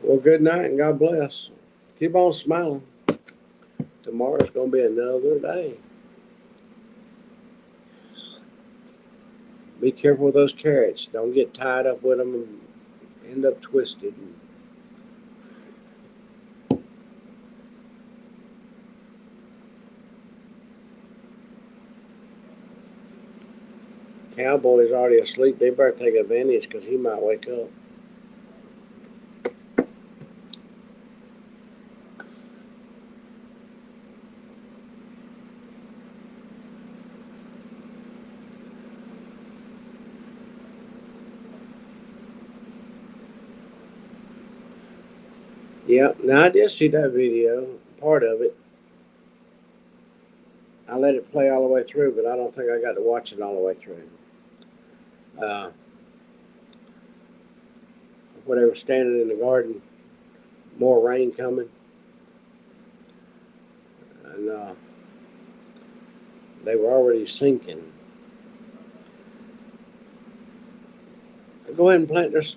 Well, good night and God bless. Keep on smiling. Tomorrow's going to be another day. Be careful with those carrots. Don't get tied up with them and end up twisted. Cowboy's already asleep. They better take advantage because he might wake up. Yep. Now I did see that video, part of it. I let it play all the way through, but I don't think I got to watch it all the way through. Uh, when they were standing in the garden, more rain coming, and they were already sinking. Go ahead and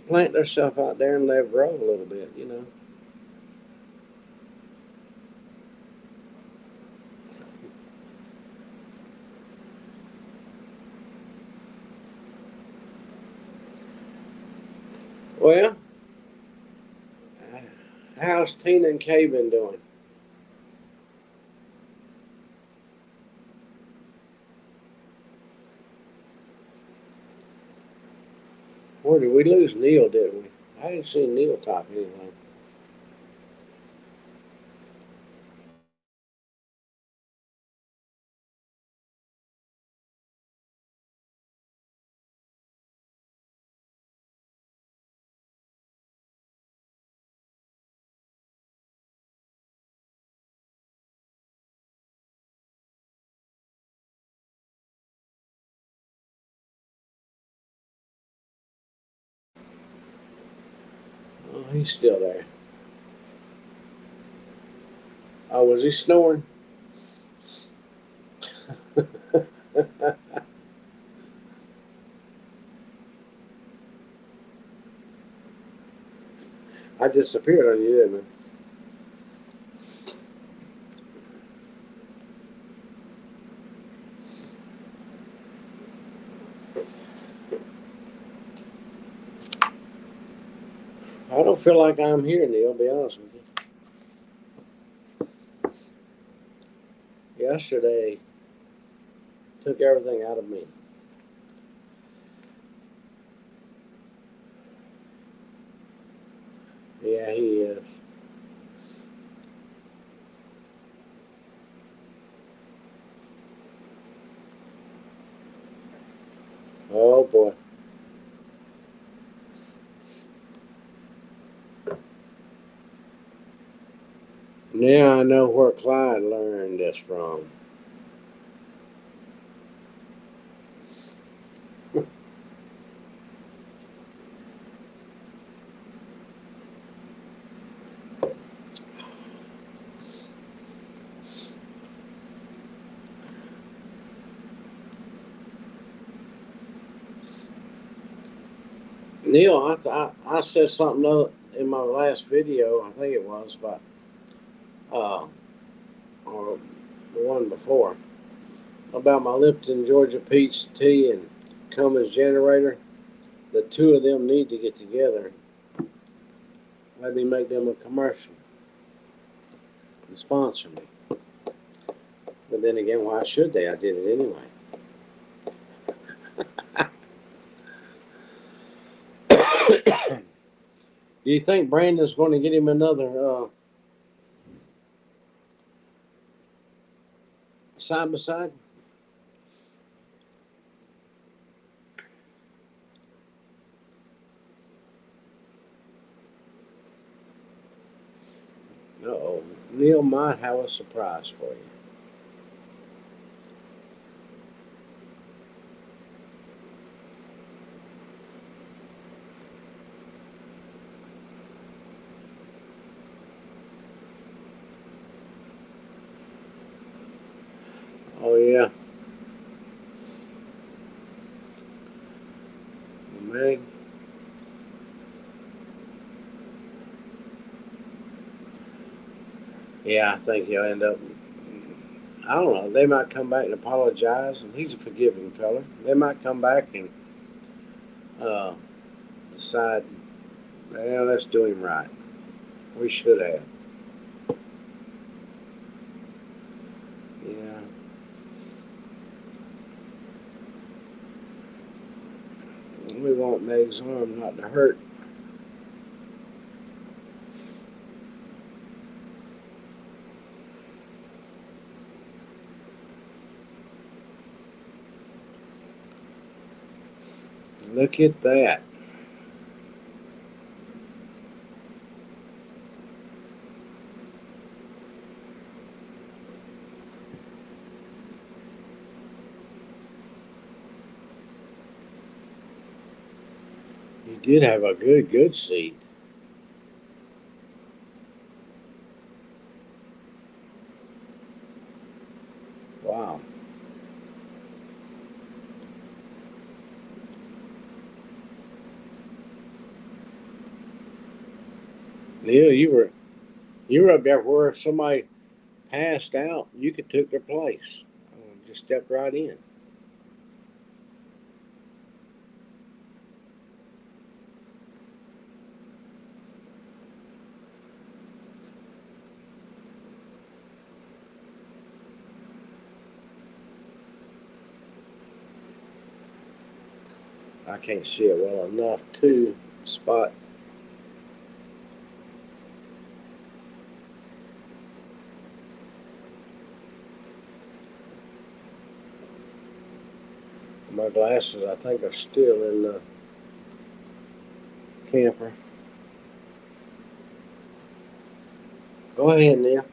plant their stuff out there and let it grow a little bit. Well, how's Tina and Kay been doing? Or did we lose Neil, didn't we? I didn't see Neil type anything. Oh, he's still there. Oh, was he snoring? I disappeared on you, didn't I? I don't feel like I'm here, Neil, be honest with you. Yesterday took everything out of me. Yeah, he is. Oh, boy. Now I know where Clyde learned this from. Neil, I said something in my last video, I think it was, about, uh, or the one before, about my Lipton Georgia peach tea and Cummins generator. The two of them need to get together. Let me make them a commercial and sponsor me. But then again, why should they? I did it anyway. Do you think Brandon's going to get him another side by side? No. Neil might have a surprise for you. Oh yeah, man. Yeah, I think he'll end up. I don't know. They might come back and apologize, and he's a forgiving fella. They might come back and uh, decide, well, let's do him right. We should have. Yeah. We want Meg's arm not to hurt. Look at that. He did have a good seat. Wow. Neil, you were up there where somebody passed out. You could took their place. Just stepped right in. I can't see it well enough to spot. My glasses, I think, are still in the camper. Go ahead, Neil.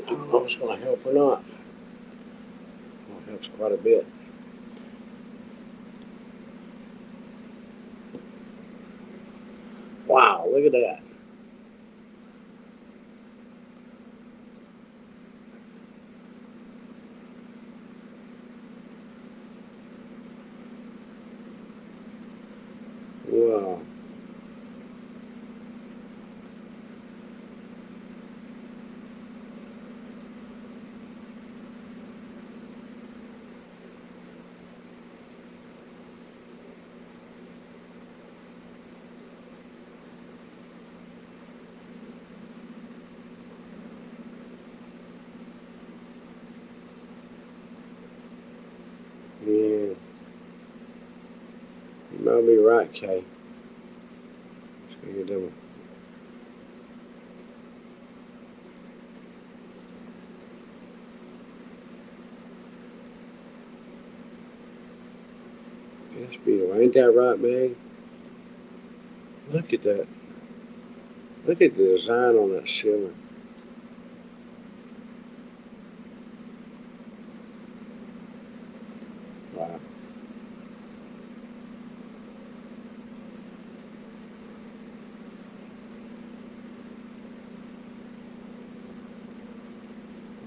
I don't know if it's going to help or not. Well, it helps quite a bit. Wow, look at that. Wow. Yeah, you might be right, Kay. Let's go get them. Yes, beautiful. Ain't that right, Meg? Look at that. Look at the design on that ceiling. Wow.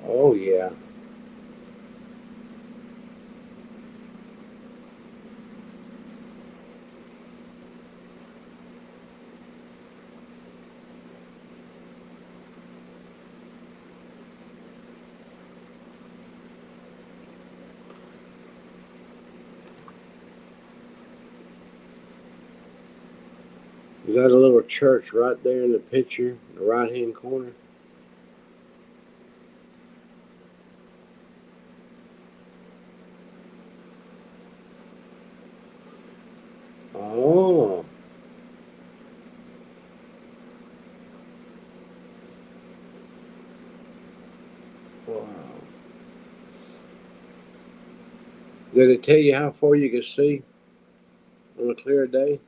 Oh, yeah. Is that a little church right there in the picture, the right hand corner? Oh, wow. Did it tell you how far you could see on a clear day?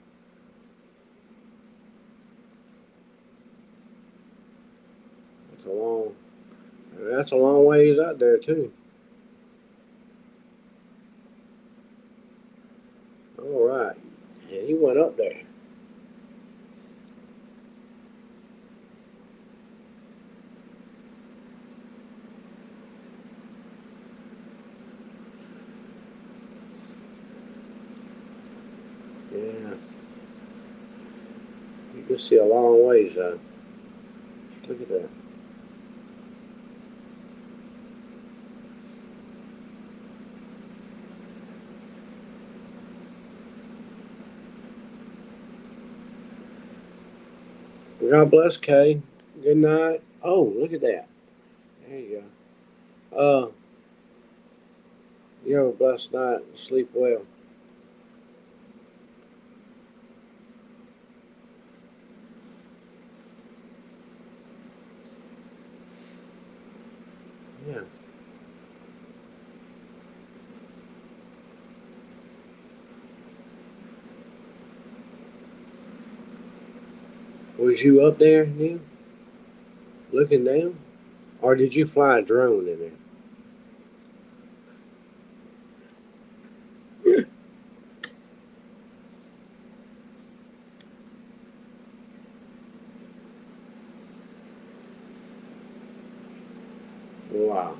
That's a long. That's a long ways out there too. All right. And he went up there. Yeah. You can see a long ways though. Look at that. God bless, Kay. Good night. Oh, look at that. There you go. You have a blessed night. Sleep well. Yeah. Was you up there, Neil? Looking down? Or did you fly a drone in there? Wow.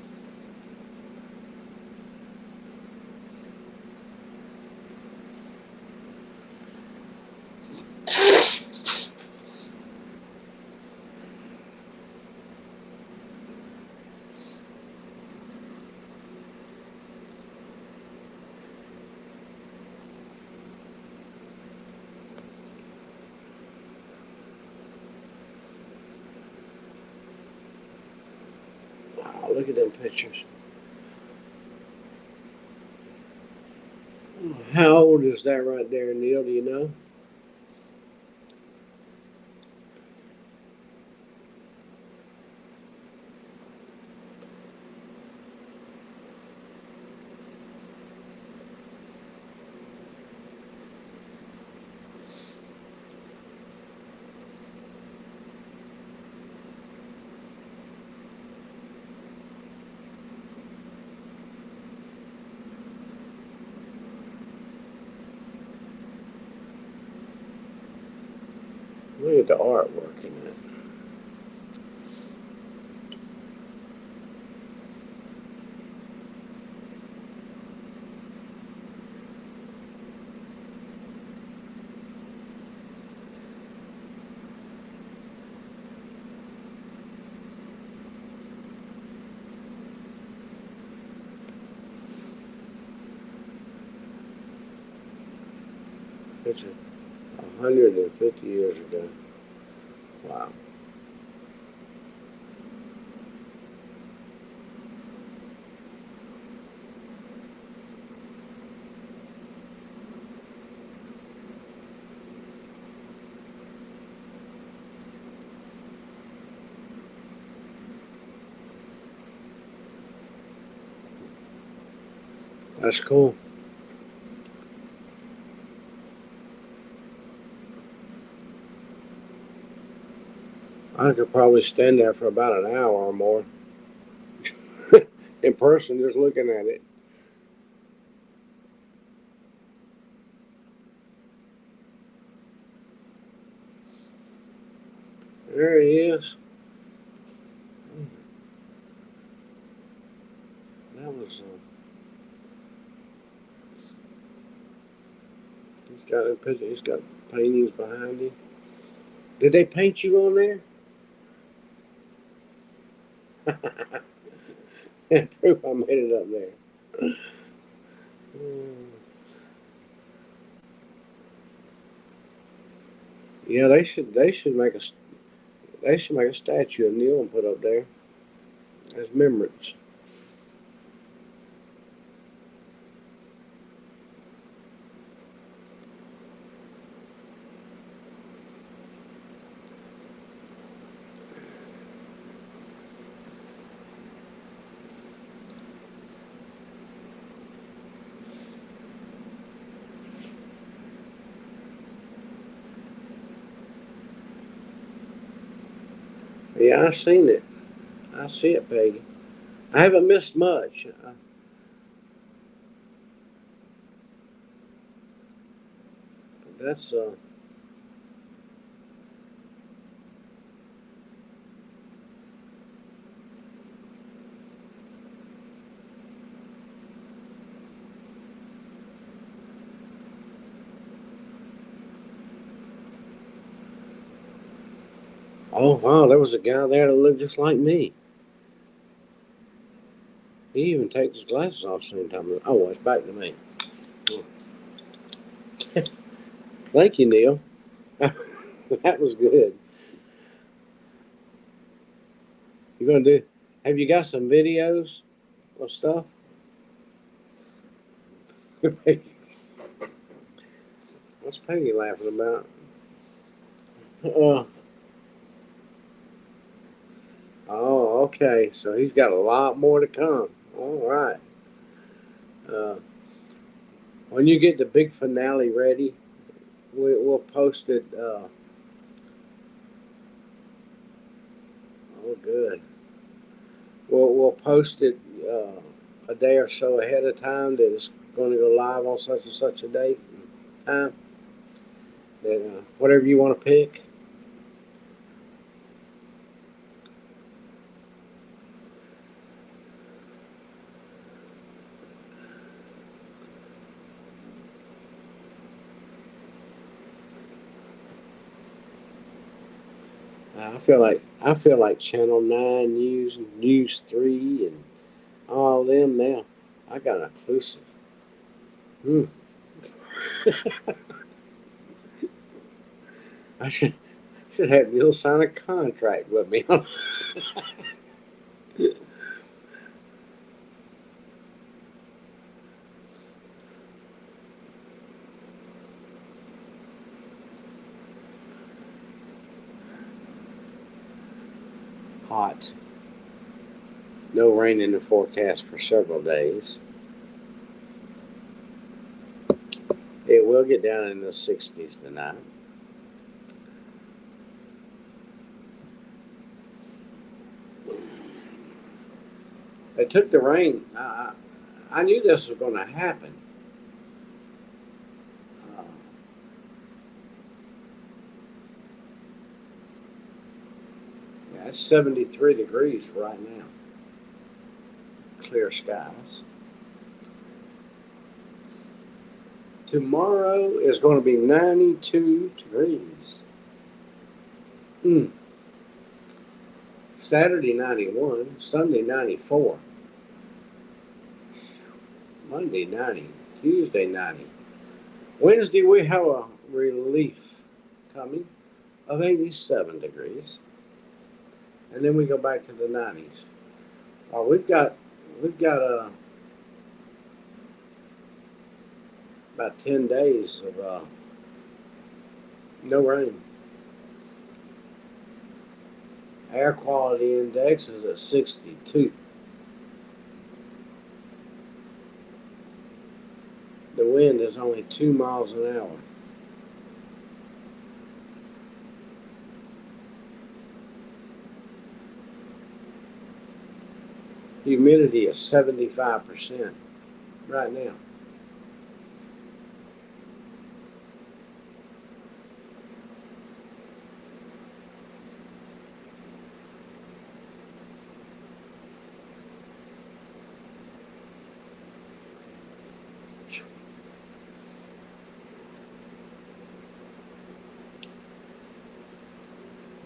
look at them pictures. How old is that right there, Neil? Do you know? Look at the artwork in that. Picture 150 years ago. Wow. That's cool. I could probably stand there for about an hour or more in person just looking at it. There he is. That was. He's got a picture. He's got paintings behind him. Did they paint you on there? Proof I made it up there. Yeah, they should make a statue of Neil and put up there as remembrance. Yeah, I seen it. I see it, Peggy. I haven't missed much. That's oh wow, there was a guy there that looked just like me. He even takes his glasses off sometimes. Oh, it's back to me. Thank you, Neil. That was good. You gonna do? Have you got some videos of stuff? What's Peggy laughing about? Uh, oh, okay. So he's got a lot more to come. All right. Uh, when you get the big finale ready, we'll post it. Oh, good. We'll post it a day or so ahead of time that it's going to go live on such and such a date and time. That whatever you want to pick. I feel like Channel 9 News, News 3, and all them now. I got inclusive. Hmm. I should have Neil sign a contract with me. hot. No rain in the forecast for several days. It will get down in the 60s tonight. They took the rain. I knew this was going to happen. Uh, yeah, it's 73 degrees right now. Clear skies. Tomorrow is going to be 92 degrees. Saturday 91, Sunday 94, Monday 90, Tuesday 90. Wednesday we have a relief coming of 87 degrees, and then we go back to the 90s. We've got about 10 days of no rain. Air quality index is at 62. The wind is only 2 miles an hour. Humidity is 75% right now.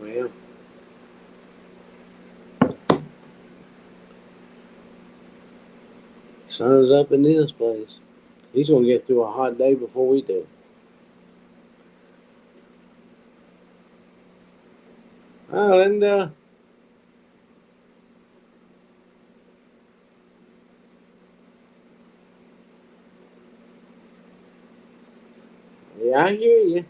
Well, sun's up in this place. He's gonna get through a hot day before we do. Oh, and yeah, I hear you.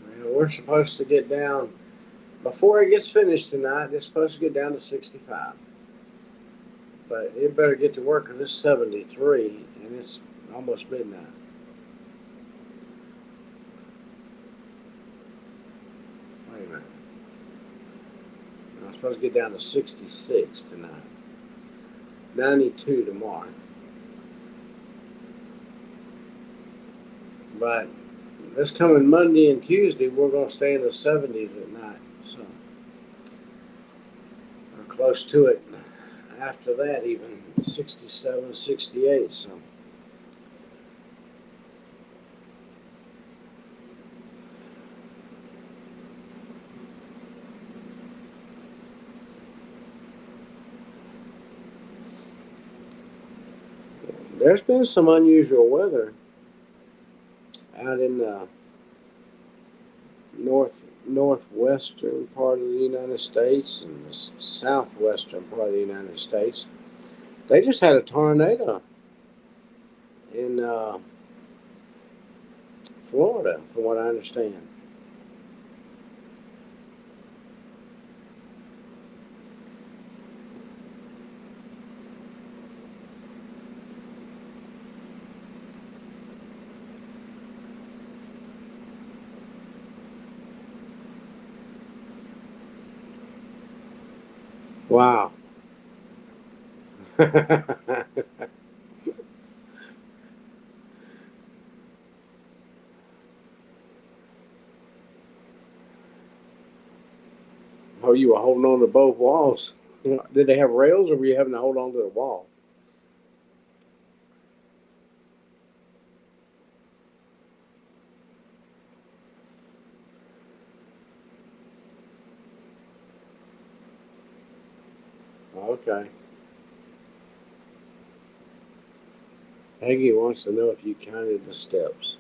Well, we're supposed to get down before it gets finished tonight. It's supposed to get down to 65, but it better get to work because it's 73 and it's almost midnight. Wait a minute. I'm supposed to get down to 66 tonight. 92 tomorrow. But this coming Monday and Tuesday, we're going to stay in the 70s at night. So we're close to it. After that, even 67, 68. So there's been some unusual weather out in the northwestern part of the United States and the southwestern part of the United States. They just had a tornado in Florida, from what I understand. Wow. Oh, you were holding on to both walls. Did they have rails, or were you having to hold on to the wall? Okay. Peggy wants to know if you counted the steps.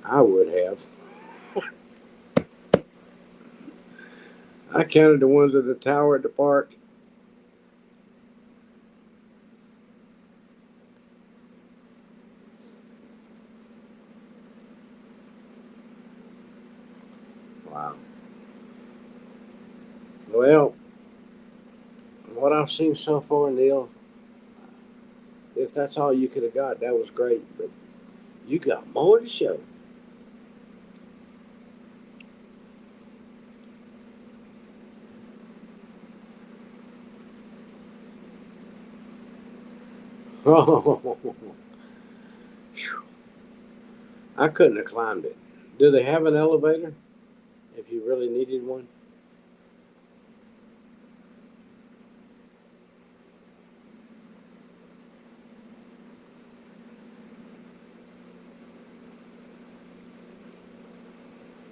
I would have. I counted the ones at the tower at the park. Wow. Well, what I've seen so far, Neil, if that's all you could have got, that was great. But you got more to show. I couldn't have climbed it. Do they have an elevator if you really needed one?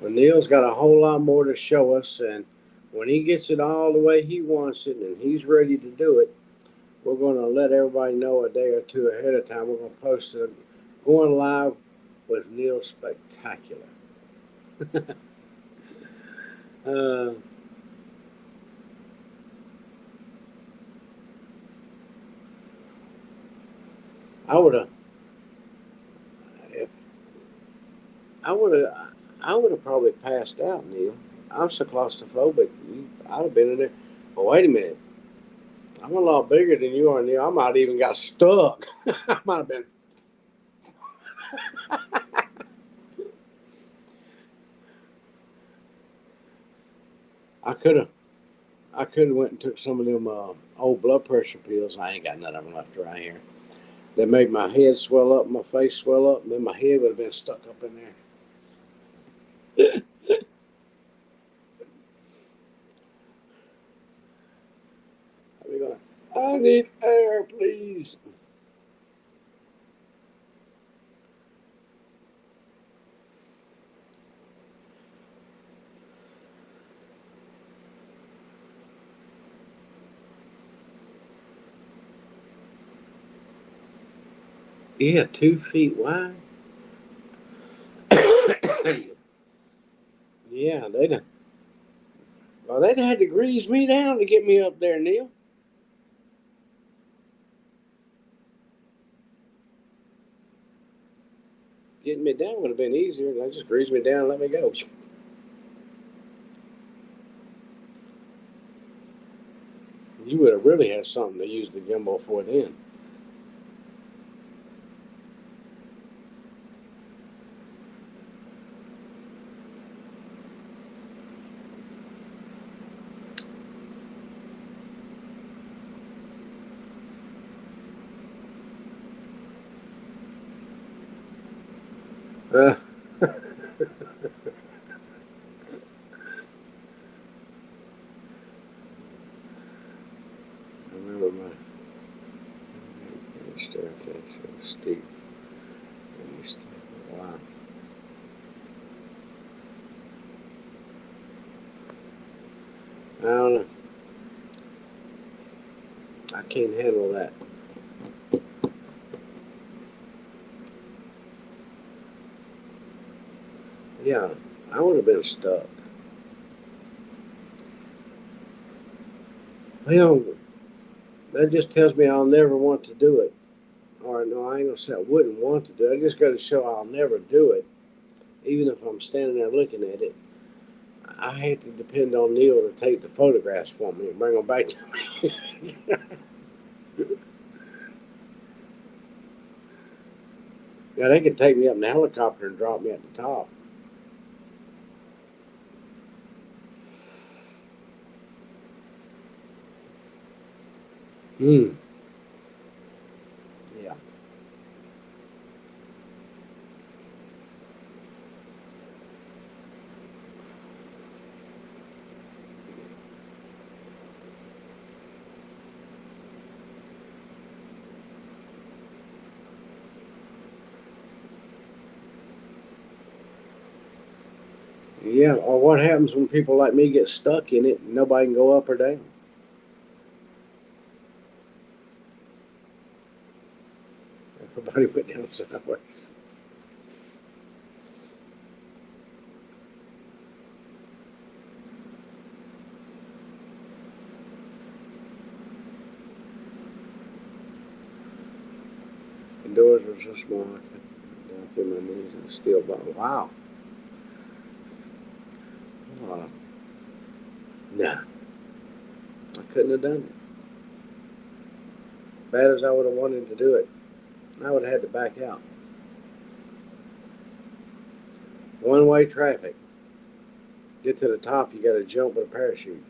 Well, Neil's got a whole lot more to show us, and when he gets it all the way he wants it and he's ready to do it, we're going to let everybody know a day or two ahead of time. We're going to post it going live with Neil Spectacular. uh, I would have, I would have, I would have probably passed out, Neil. I'm so claustrophobic. I'd have been in there. But wait a minute, I'm a lot bigger than you are, Neil. I might have even got stuck. I might have been. I could have. I could have went and took some of them old blood pressure pills. I ain't got none of them left around here. They made my head swell up, my face swell up, and then my head would have been stuck up in there. I'd be going, I need air, please. Yeah, 2 feet wide. Yeah, they'd had to grease me down to get me up there, Neil. Getting me down would have been easier. They just greased me down and let me go. You would have really had something to use the gimbal for then. Uh, I remember my staircase was steep. Wow. I don't know. I can't handle that. Yeah, I would have been stuck. Well, that just tells me I'll never want to do it. Or no, I ain't gonna say I wouldn't want to do it. I just got to show I'll never do it, even if I'm standing there looking at it. I hate to depend on Neil to take the photographs for me and bring them back to me. Yeah, they could take me up in the helicopter and drop me at the top. Hmm. Yeah. Yeah. Or what happens when people like me get stuck in it and nobody can go up or down? Everybody went down sideways. The doors were so small I could down through my knees and still. Wow. Uh, no, I couldn't have done it. Bad as I would have wanted to do it, I would have had to back out. One way traffic. Get to the top, you got to jump with a parachute.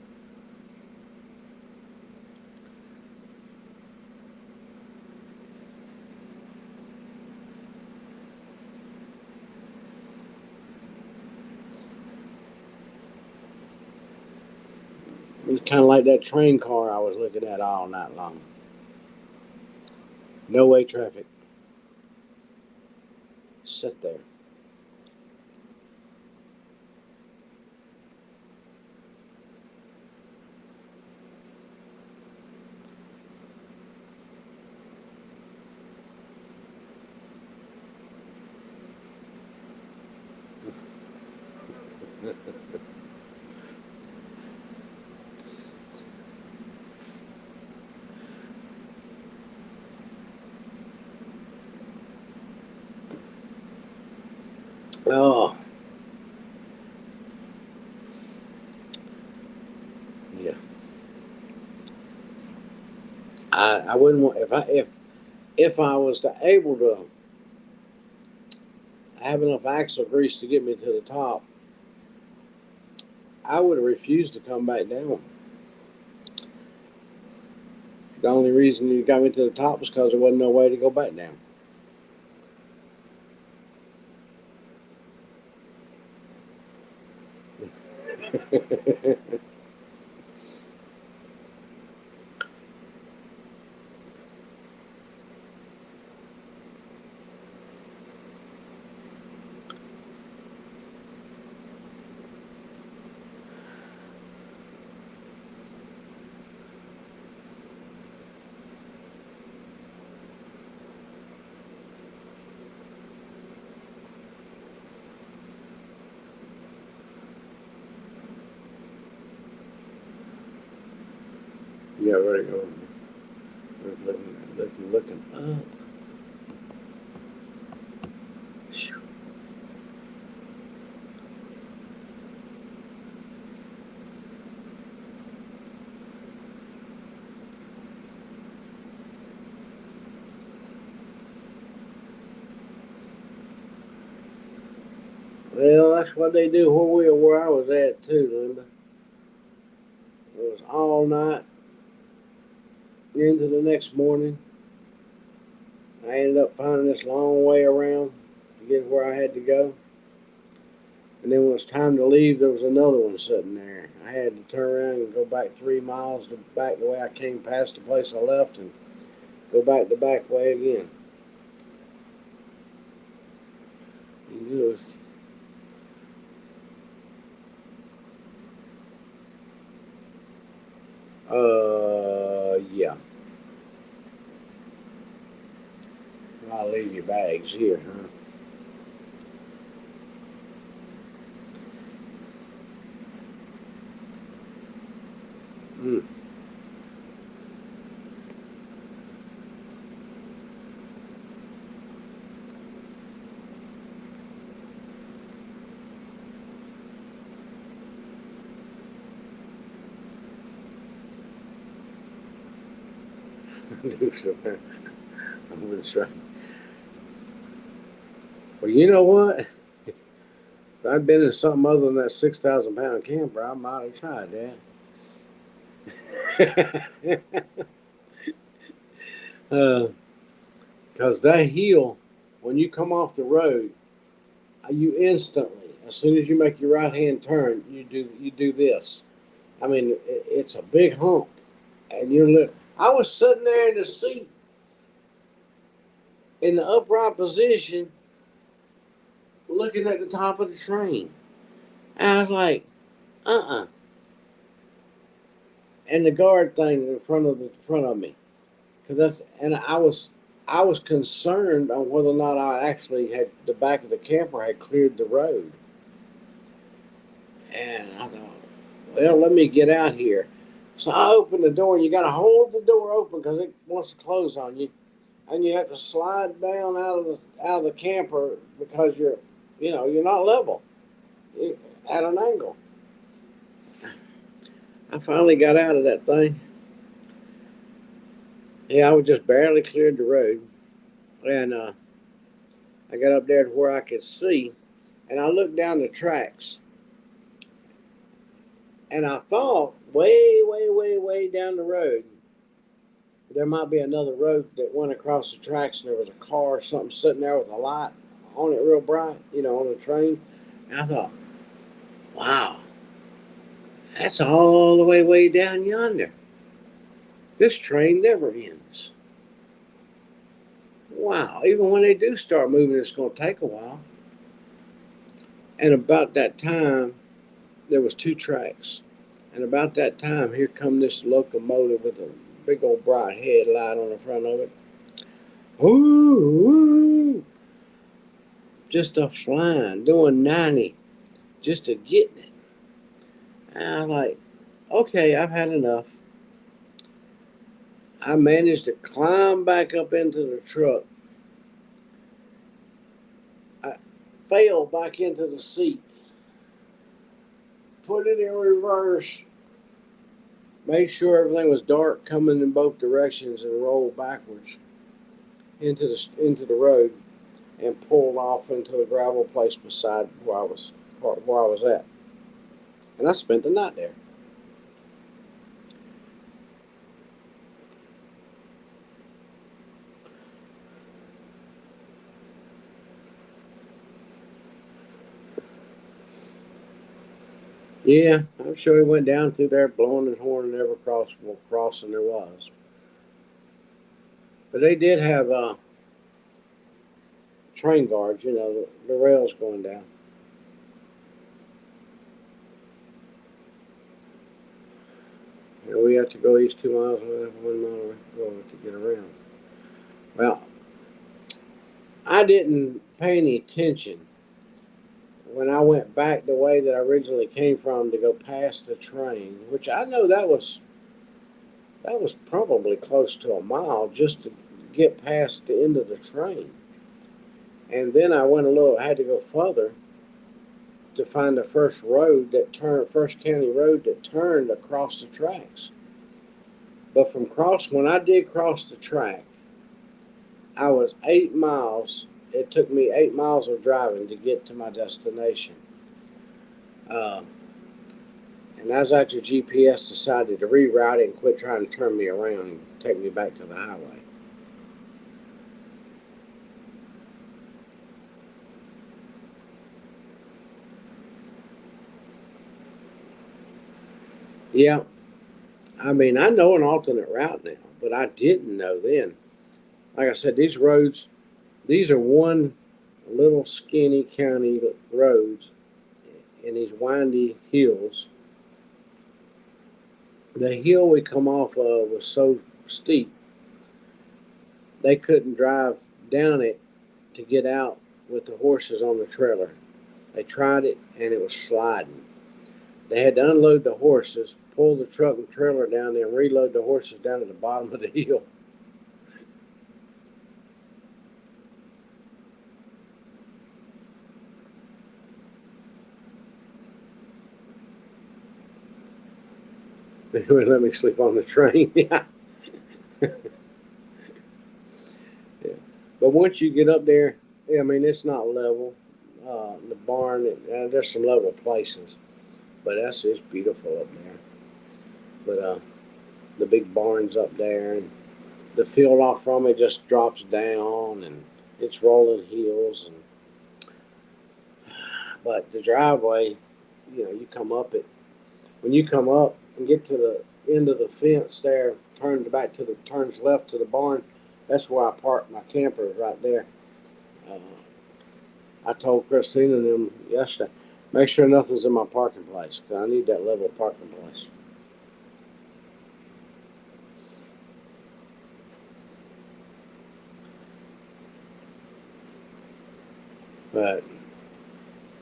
It was kind of like that train car I was looking at all night long. No way traffic. Sit there. Oh, yeah. I wouldn't want if I was to able to have enough axle grease to get me to the top, I would have refused to come back down. The only reason you got me to the top was because there wasn't no way to go back down. Yeah, ready to go. Looking up. Well, that's what they do where I was at too, Linda. It was all night into the next morning. I ended up finding this long way around to get where I had to go. And then when it was time to leave, there was another one sitting there. I had to turn around and go back 3 miles back the way I came past the place I left and go back the back way again. It yeah. I'll leave your bags here, huh? Mm. I'm gonna try. Well, you know what? If I'd been in something other than that 6,000 pound camper, I might have tried that. Because that hill, when you come off the road, you instantly, as soon as you make your right hand turn, you do this. I mean, it's a big hump, and I was sitting there in the seat in the upright position, looking at the top of the train. And I was like, uh. And the guard thing in front of me, because I was concerned on whether or not I actually had the back of the camper had cleared the road. And I thought, well, let me get out here. So I opened the door, and you got to hold the door open because it wants to close on you, and you have to slide down out of the camper because you're not level, you're at an angle. I finally got out of that thing. Yeah, I was just barely cleared the road, and I got up there to where I could see, and I looked down the tracks, and I thought way down the road there might be another road that went across the tracks, and there was a car or something sitting there with a light on it real bright, on the train. And I thought, wow, that's all the way down yonder. This train never ends. Wow, even when they do start moving, it's going to take a while. And about that time, there was two tracks. And about that time, here come this locomotive with a big old bright headlight on the front of it. Ooh, just a flying, doing 90, just a getting it. And I was like, okay, I've had enough. I managed to climb back up into the truck. I fell back into the seat, put it in reverse, made sure everything was dark coming in both directions, and rolled backwards into the road and pulled off into a gravel place beside where I was at. And I spent the night there. Yeah, I'm sure he went down through there blowing his horn and every crossing there was. But they did have train guards, the rails going down. We have to go east 2 miles, 1 mile to get around. Well, I didn't pay any attention when I went back the way that I originally came from to go past the train, which I know that was probably close to a mile just to get past the end of the train. And then I went had to go further to find the first county road that turned across the tracks. But when I did cross the track, I was 8 miles. It took me 8 miles of driving to get to my destination. Uh, and that's after GPS decided to reroute it and quit trying to turn me around and take me back to the highway. Yeah, I mean, I know an alternate route now, but I didn't know then. Like I said, these are one little skinny county roads in these windy hills. The hill we come off of was so steep they couldn't drive down it to get out with the horses on the trailer. They tried it and it was sliding. They had to unload the horses, pull the truck and trailer down there, and reload the horses down at the bottom of the hill. They wouldn't let me sleep on the train. Yeah. Yeah. But once you get up there, I mean, it's not level. The barn, there's some level places, but that's just beautiful up there. But the big barns up there, and the field off from it just drops down, and it's rolling hills. But the driveway, you come up it. When you come up and get to the end of the fence there, turns left to the barn. That's where I parked my camper right there. Uh, I told Christina and them yesterday, make sure nothing's in my parking place because I need that level parking place. But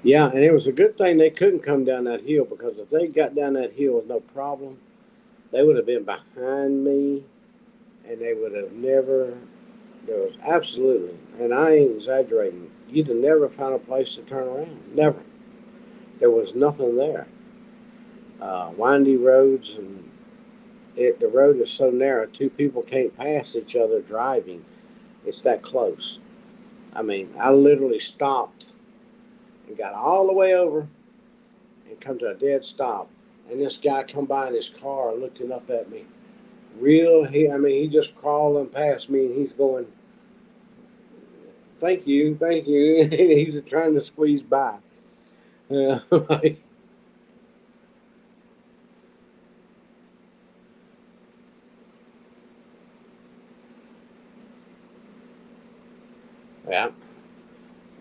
yeah, and it was a good thing they couldn't come down that hill because if they got down that hill with no problem, they would have been behind me and they would have never. There was absolutely, and I ain't exaggerating, you'd have never found a place to turn around. Never. There was nothing there. windy roads, and the road is so narrow, two people can't pass each other driving. It's that close. I mean, I literally stopped and got all the way over and come to a dead stop. And this guy come by in his car looking up at me. I mean, he just crawling past me and he's going, thank you, thank you. He's trying to squeeze by. Like, yeah.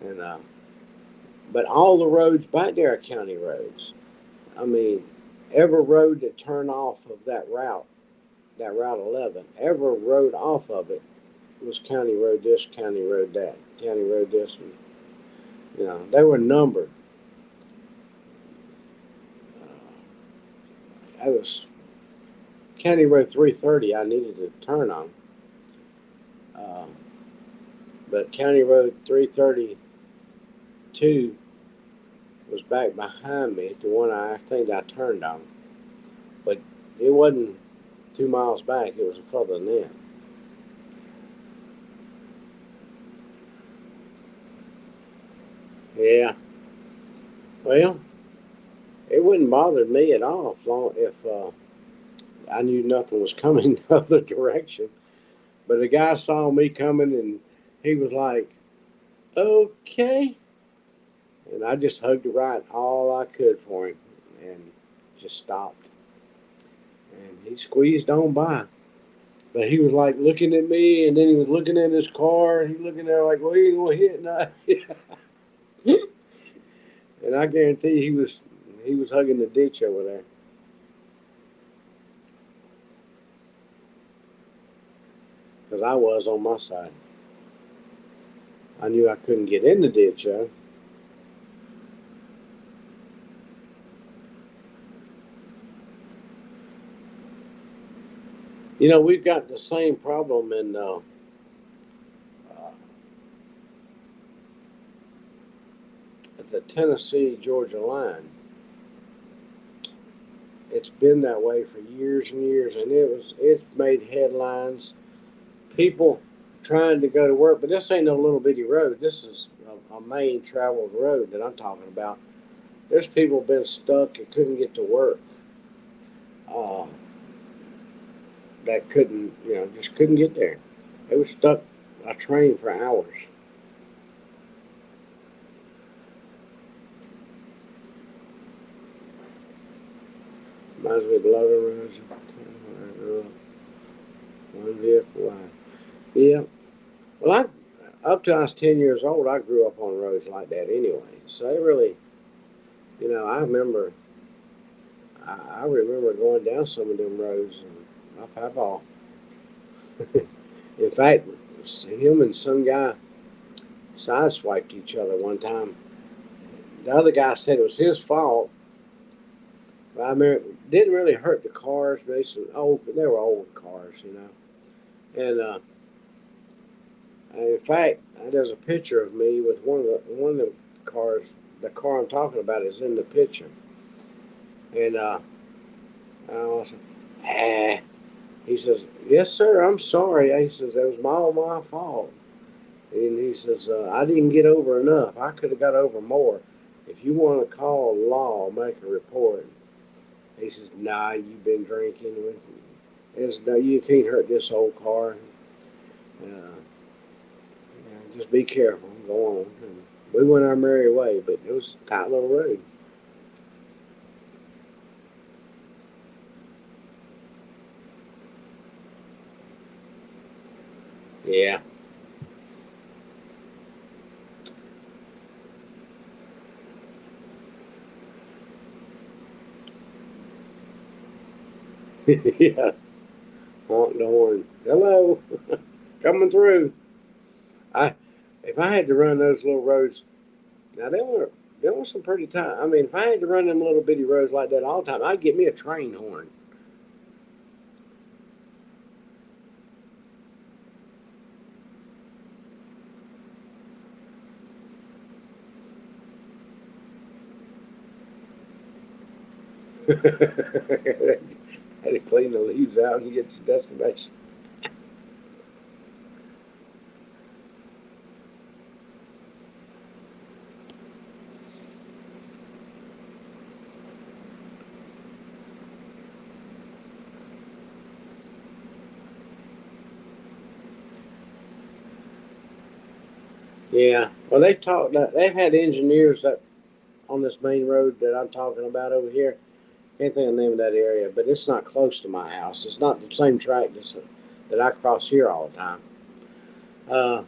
And, but all the roads back there are county roads. I mean, every road that turned off of that Route 11, every road off of it was county road this, county road that, county road this. And, they were numbered. I was County Road 330. I needed to turn on, uh, but County Road 332 was back behind me. The one I think I turned on, but it wasn't 2 miles back. It was further than that. Yeah. Well, it wouldn't bother me at all if I knew nothing was coming the other direction. But the guy saw me coming and he was like, "Okay," and I just hugged the right all I could for him and just stopped. And he squeezed on by. But he was like looking at me, and then he was looking at his car, and he looking there like, "Well, he ain't gonna hit nothing." And I guarantee he was hugging the ditch over there because I was on my side. I knew I couldn't get in the ditch though. We've got the same problem in at the Tennessee Georgia line. It's been that way for years and years, and it's made headlines. People trying to go to work, but this ain't no little bitty road. This is a main traveled road that I'm talking about. There's people been stuck and couldn't get to work. Uh, that couldn't, just couldn't get there. They were stuck a train for hours. Reminds me of the Loading Roads. One vehicle line. Yeah. Well, up till I was 10 years old, I grew up on roads like that anyway. So it really, I remember going down some of them roads, and my papa, in fact, him and some guy sideswiped each other one time. The other guy said it was his fault. But I mean, it didn't really hurt the cars. They were old cars. And in fact, there's a picture of me with one of the cars. The car I'm talking about is in the picture. And I was, ah. He says, "Yes, sir. I'm sorry." He says, "It was all my fault." And he says, "I didn't get over enough. I could have got over more. If you want to call law, make a report." He says, "Nah, you've been drinking. No, you can't hurt this old car. Just be careful. Go on." And we went our merry way, but it was a tight little road. Yeah. Yeah. Honk the horn. Hello. Coming through. I If I had to run those little roads, now there were some pretty tight. I mean, if I had to run them little bitty roads like that all the time, I'd get me a train horn. Had to clean the leaves out and get to your destination. Yeah. Well, they've had engineers that on this main road that I'm talking about over here. Can't think of the name of that area, but it's not close to my house. It's not the same track that I cross here all the time. Uh,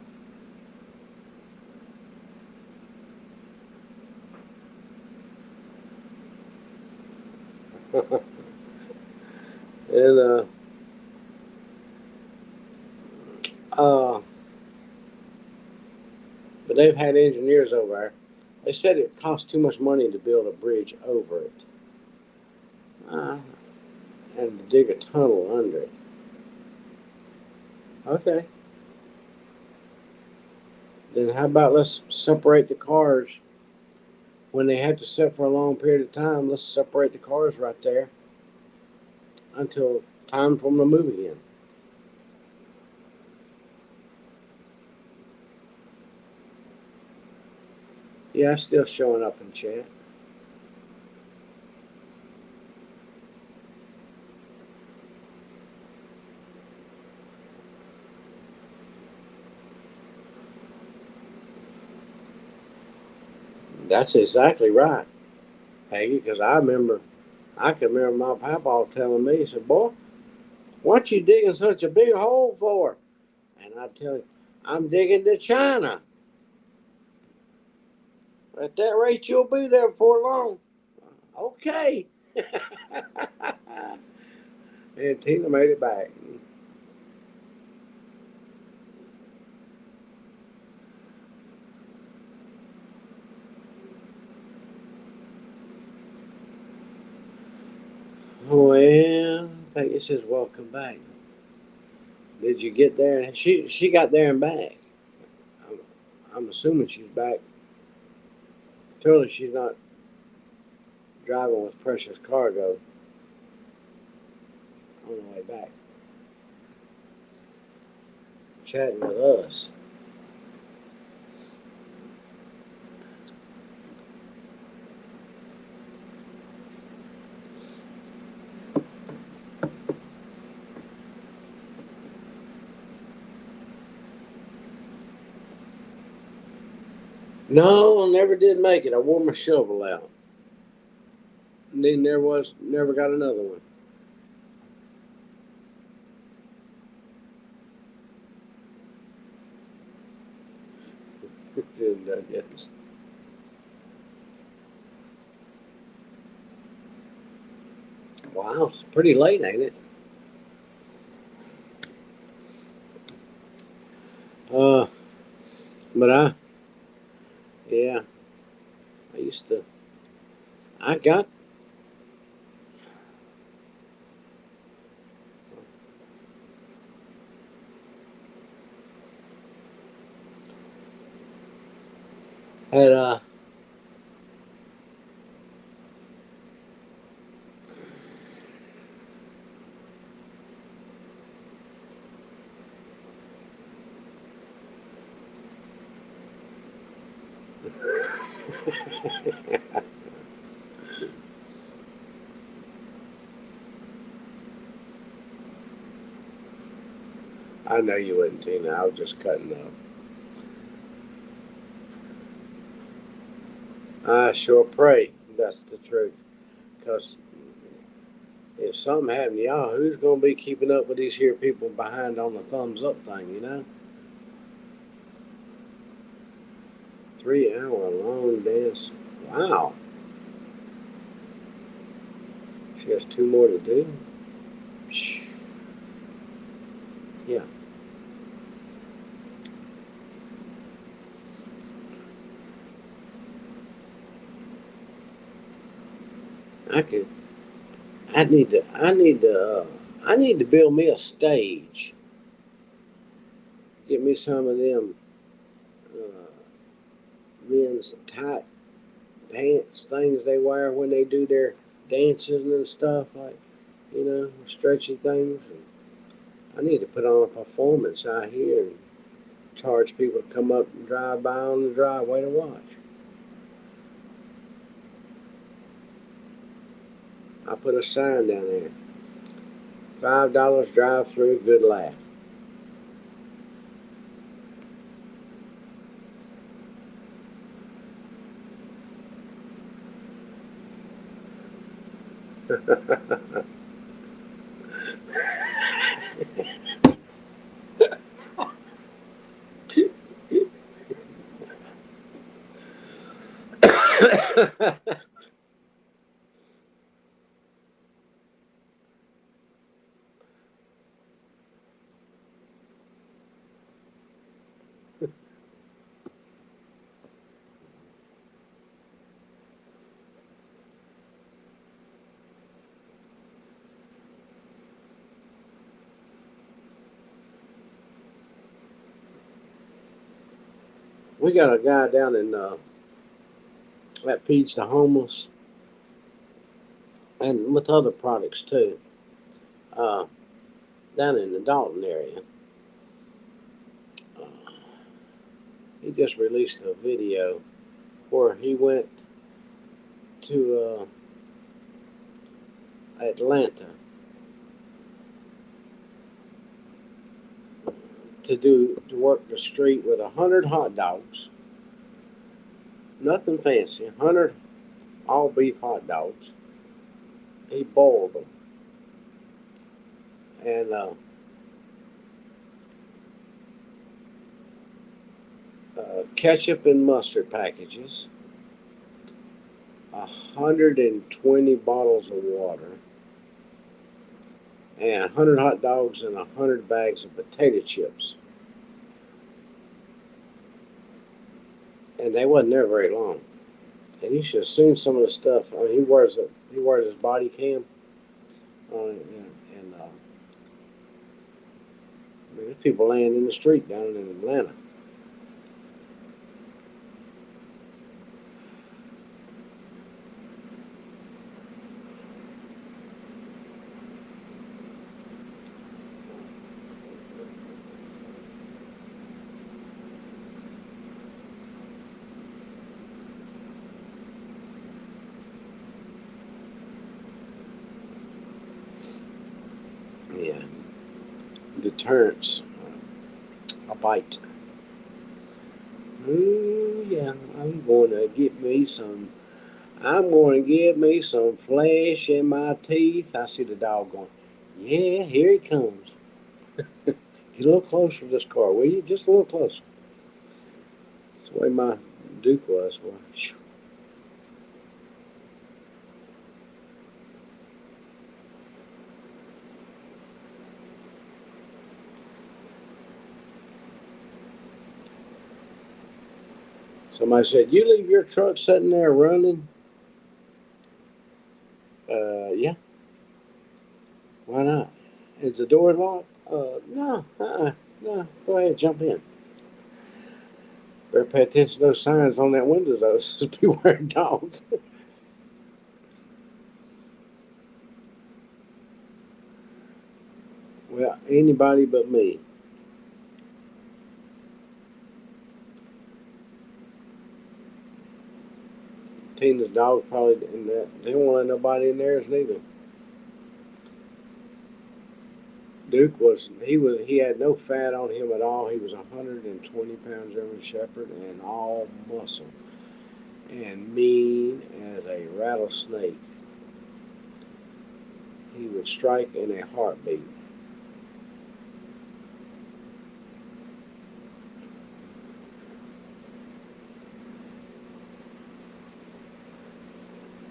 and uh, but they've had engineers over there. They said it costs too much money to build a bridge over it, uh, and to dig a tunnel under it. Okay, then how about let's separate the cars when they have to sit for a long period of time? Let's separate the cars right there until time for them to move again. Yeah, it's still showing up in chat. That's exactly right, Peggy, because I can remember my papa telling me, he said, "Boy, what you digging such a big hole for?" And I tell him, "I'm digging to China. At that rate, you'll be there before long." Okay. And Tina made it back. Well, Peggy says, "Welcome back. Did you get there?" And she got there and back. I'm, I'm assuming she's back. Surely she's not driving with precious cargo on the way back, chatting with us. No, I never did make it. I wore my shovel out. And then never got another one. And, yes. Wow, it's pretty late, ain't it? Uh, but yeah, I used to, I got, had, I know you wouldn't, Tina. I was just cutting up. I sure pray that's the truth. Because if something happened to y'all, who's going to be keeping up with these here people behind on the thumbs up thing, you know? 3 hour long dance. Wow. She has two more to do. Yeah. I could. I need to build me a stage. Get me some of them men's tight pants things they wear when they do their dances and stuff, like, stretchy things. And I need to put on a performance out here and charge people to come up and drive by on the driveway to watch. I put a sign down there. $5 drive through, good laugh. We got a guy down in that feeds the homeless and with other products too. Uh, Down in the Dalton area. Uh, he just released a video where he went to Atlanta to work the street with 100 hot dogs. Nothing fancy. 100 all beef hot dogs. He boiled them and ketchup and mustard packages. 120 bottles of water and 100 hot dogs and 100 bags of potato chips. And they wasn't there very long. And you should have seen some of the stuff. I mean, he wears his body cam on it, and I mean, there's people laying in the street down in Atlanta. Yeah, deterrence, a bite. Ooh, yeah, I'm going to get me some. I'm going to get me some flesh in my teeth. I see the dog going. Yeah, here he comes. Get a little closer to this car, will you? Just a little closer. That's the way my Duke was. Well, somebody said, "You leave your truck sitting there running?" Yeah. Why not? Is the door locked? No. No. Go ahead, jump in. Better pay attention to those signs on that window, though. It says beware dog. Well, anybody but me. Tina's dog probably in that. They won't let nobody in theirs neither. Duke he had no fat on him at all. He was 120 pound German Shepherd and all muscle and mean as a rattlesnake. He would strike in a heartbeat.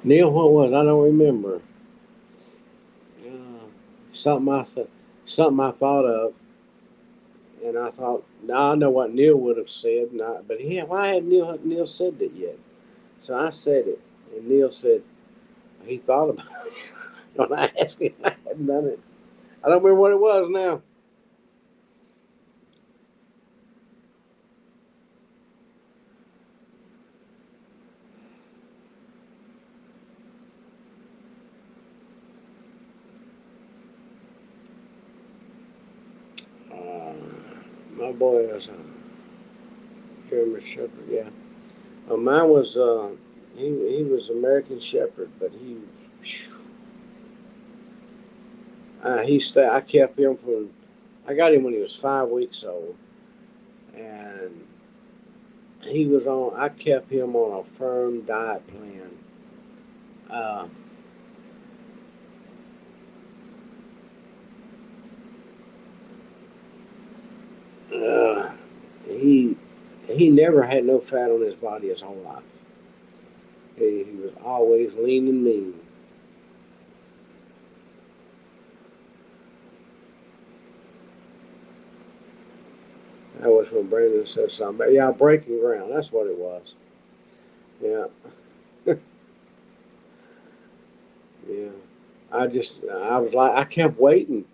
Neil, what was? I don't remember. Uh, something I said, something I thought of, and I thought, now I know what Neil would have said, but why had Neil said that yet? So I said it, and Neil said he thought about it. When I asked him, I hadn't done it. I don't remember what it was now. my boy is German Shepherd. Yeah. Mine was he was American Shepherd, but I kept him from. I got him when he was 5 weeks old, and he was on. I kept him on a firm diet plan. Uh, uh, he he never had no fat on his body his whole life. He was always lean and mean. That was when Brandon said something. But yeah, breaking ground. That's what it was. Yeah, yeah. I was like, I kept waiting,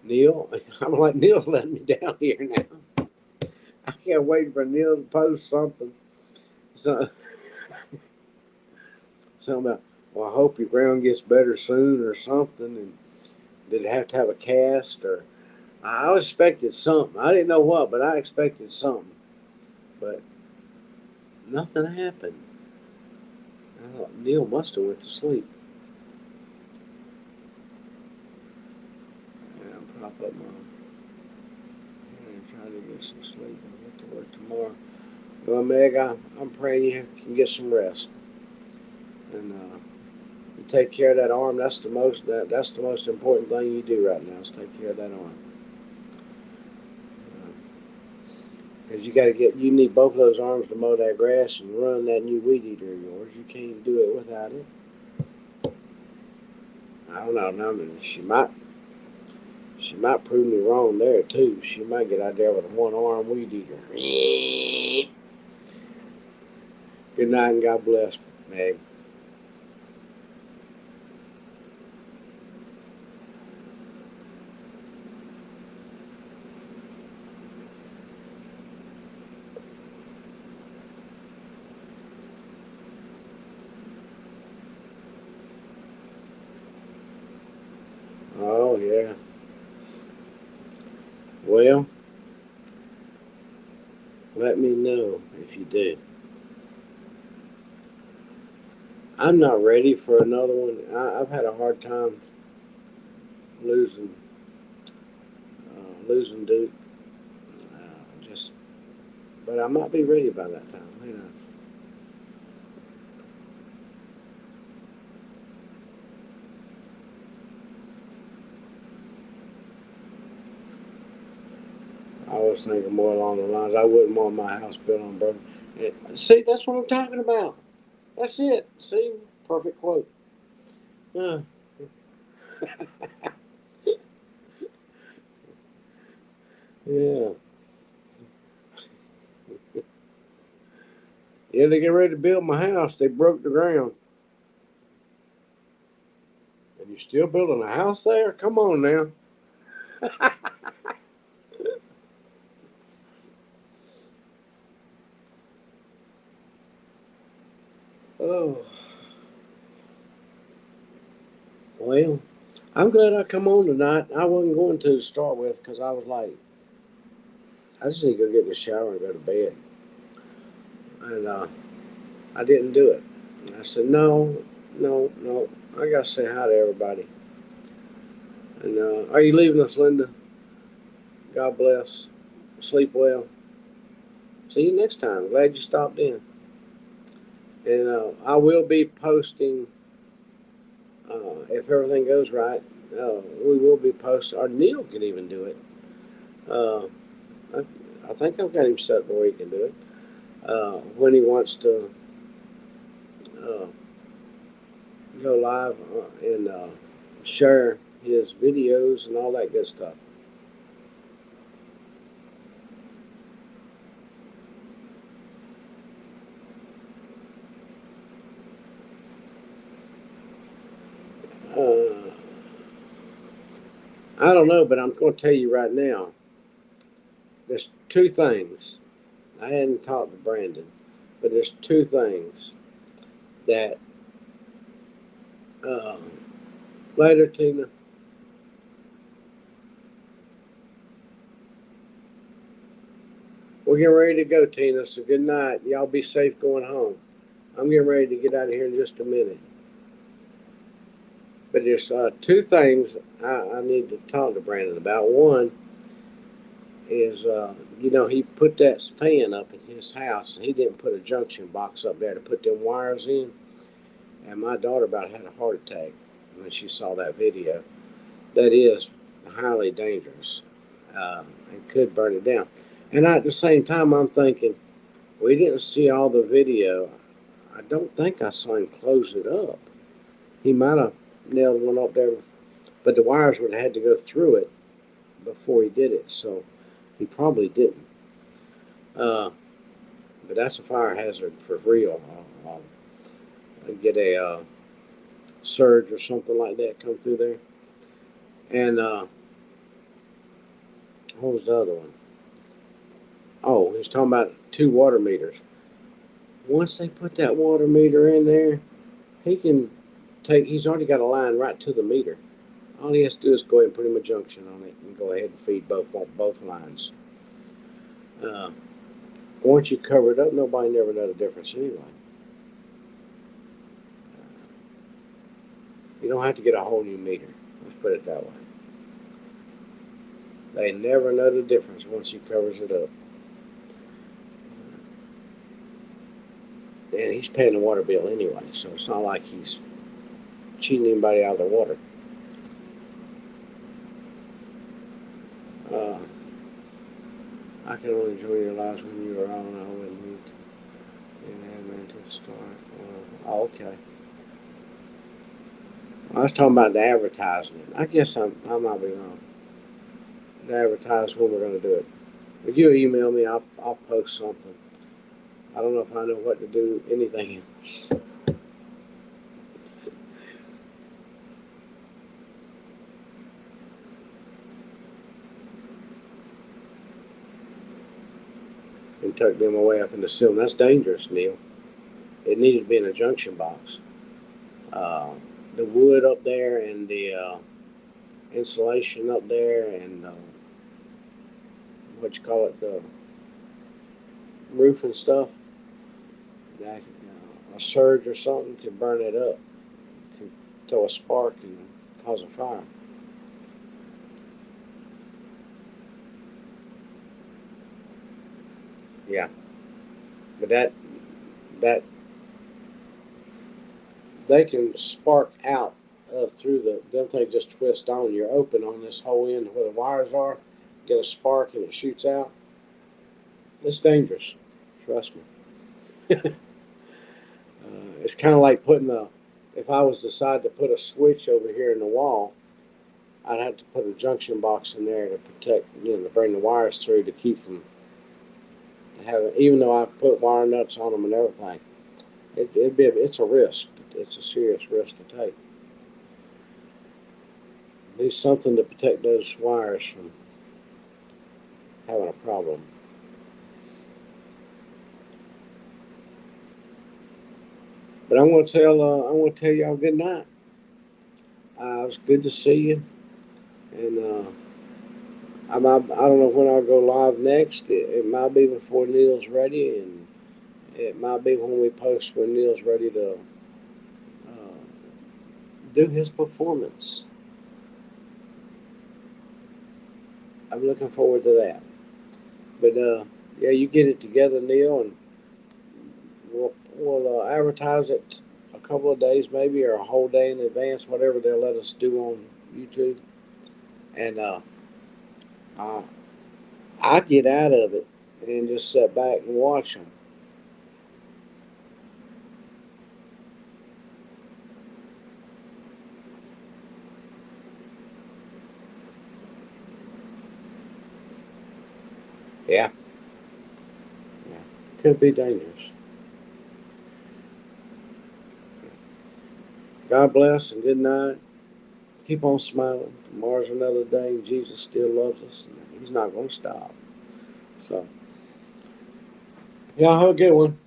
Neil. I'm like, Neil's letting me down here now. I kept waiting for Neil to post something. So, something about, well, I hope your ground gets better soon or something. And did it have to have a cast or? I expected something. I didn't know what, but I expected something. But nothing happened. I thought Neil must have went to sleep. Yeah, I'll prop up my and try to get some sleep and get to work tomorrow. Well, Meg, I'm praying you can get some rest and you take care of that arm. That's the most important thing you do right now is take care of that arm. Because you need both of those arms to mow that grass and run that new weed eater of yours. You can't do it without it. I don't know. No, she might prove me wrong there too. She might get out there with a one arm weed eater. Good night and God bless, Meg. Oh yeah. Well, let me know if you do. I'm not ready for another one. I've had a hard time losing losing Duke. Just, but I might be ready by that time. Who knows? I was thinking more along the lines. I wouldn't want my house built on broken. See, that's what I'm talking about. That's it. See, perfect quote. Uh, yeah, yeah. They get ready to build my house. They broke the ground, and you're still building a house there? Come on now. Oh, well, I'm glad I come on tonight. I wasn't going to start with because I was like, I just need to go get in the shower and go to bed. And I didn't do it. And I said, no, no, no. I got to say hi to everybody. And are you leaving us, Linda? God bless. Sleep well. See you next time. Glad you stopped in. And I will be posting, if everything goes right, we will be posting, or Neil can even do it. Uh, I think I've got him set where he can do it. When he wants to uh, go live and share his videos and all that good stuff. Uh, I don't know, but I'm going to tell you right now. There's two things. I hadn't talked to Brandon, but there's two things that uh, later, Tina. We're getting ready to go, Tina. So good night. Y'all be safe going home. I'm getting ready to get out of here in just a minute. But there's two things I need to talk to Brandon about. One is, he put that fan up in his house, and he didn't put a junction box up there to put them wires in. And my daughter about had a heart attack when she saw that video. That is highly dangerous and could burn it down. And at the same time, I'm thinking, we didn't see all the video. I don't think I saw him close it up. He might have nailed one up there, but the wires would have had to go through it before he did it, so he probably didn't. But that's a fire hazard for real. Get a surge or something like that come through there. And what was the other one? Oh, he's talking about 2 water meters. Once they put that water meter in there, he's already got a line right to the meter. All he has to do is go ahead and put him a junction on it and go ahead and feed both lines. Once you cover it up, nobody never know the difference anyway. You don't have to get a whole new meter. Let's put it that way. They never know the difference once he covers it up. And he's paying the water bill anyway, so it's not like he's cheating anybody out of their water. I can only enjoy your lives when you are on. I wouldn't need to start. Okay. I was talking about the advertisement. I guess I might be wrong. The advertisement when we're going to do it. If you email me, I'll post something. I don't know if I know what to do, anything else. And tuck them away up in the ceiling. That's dangerous, Neil. It needed to be in a junction box. The wood up there and the insulation up there and the roof and stuff. That a surge or something could burn it up. Could throw a spark and cause a fire. Yeah, but that they can spark out through them things just twist on. You're open on this whole end where the wires are. Get a spark and it shoots out. It's dangerous. Trust me. It's kind of like if I was to decide to put a switch over here in the wall, I'd have to put a junction box in there to protect, to bring the wires through to keep from having, even though I put wire nuts on them and everything, it's a risk. It's a serious risk to take. Need something to protect those wires from having a problem. But I'm going to tell y'all good night. It was good to see you, and I don't know when I'll go live next. It might be before Neil's ready, and it might be when we post when Neil's ready to do his performance. I'm looking forward to that. But yeah, you get it together, Neil, and we'll advertise it a couple of days maybe, or a whole day in advance, whatever they'll let us do on YouTube. And I get out of it and just sit back and watch them. Yeah. Yeah. Could be dangerous. God bless and good night. Keep on smiling. Tomorrow's another day, and Jesus still loves us, and He's not going to stop. So, yeah, have a good one.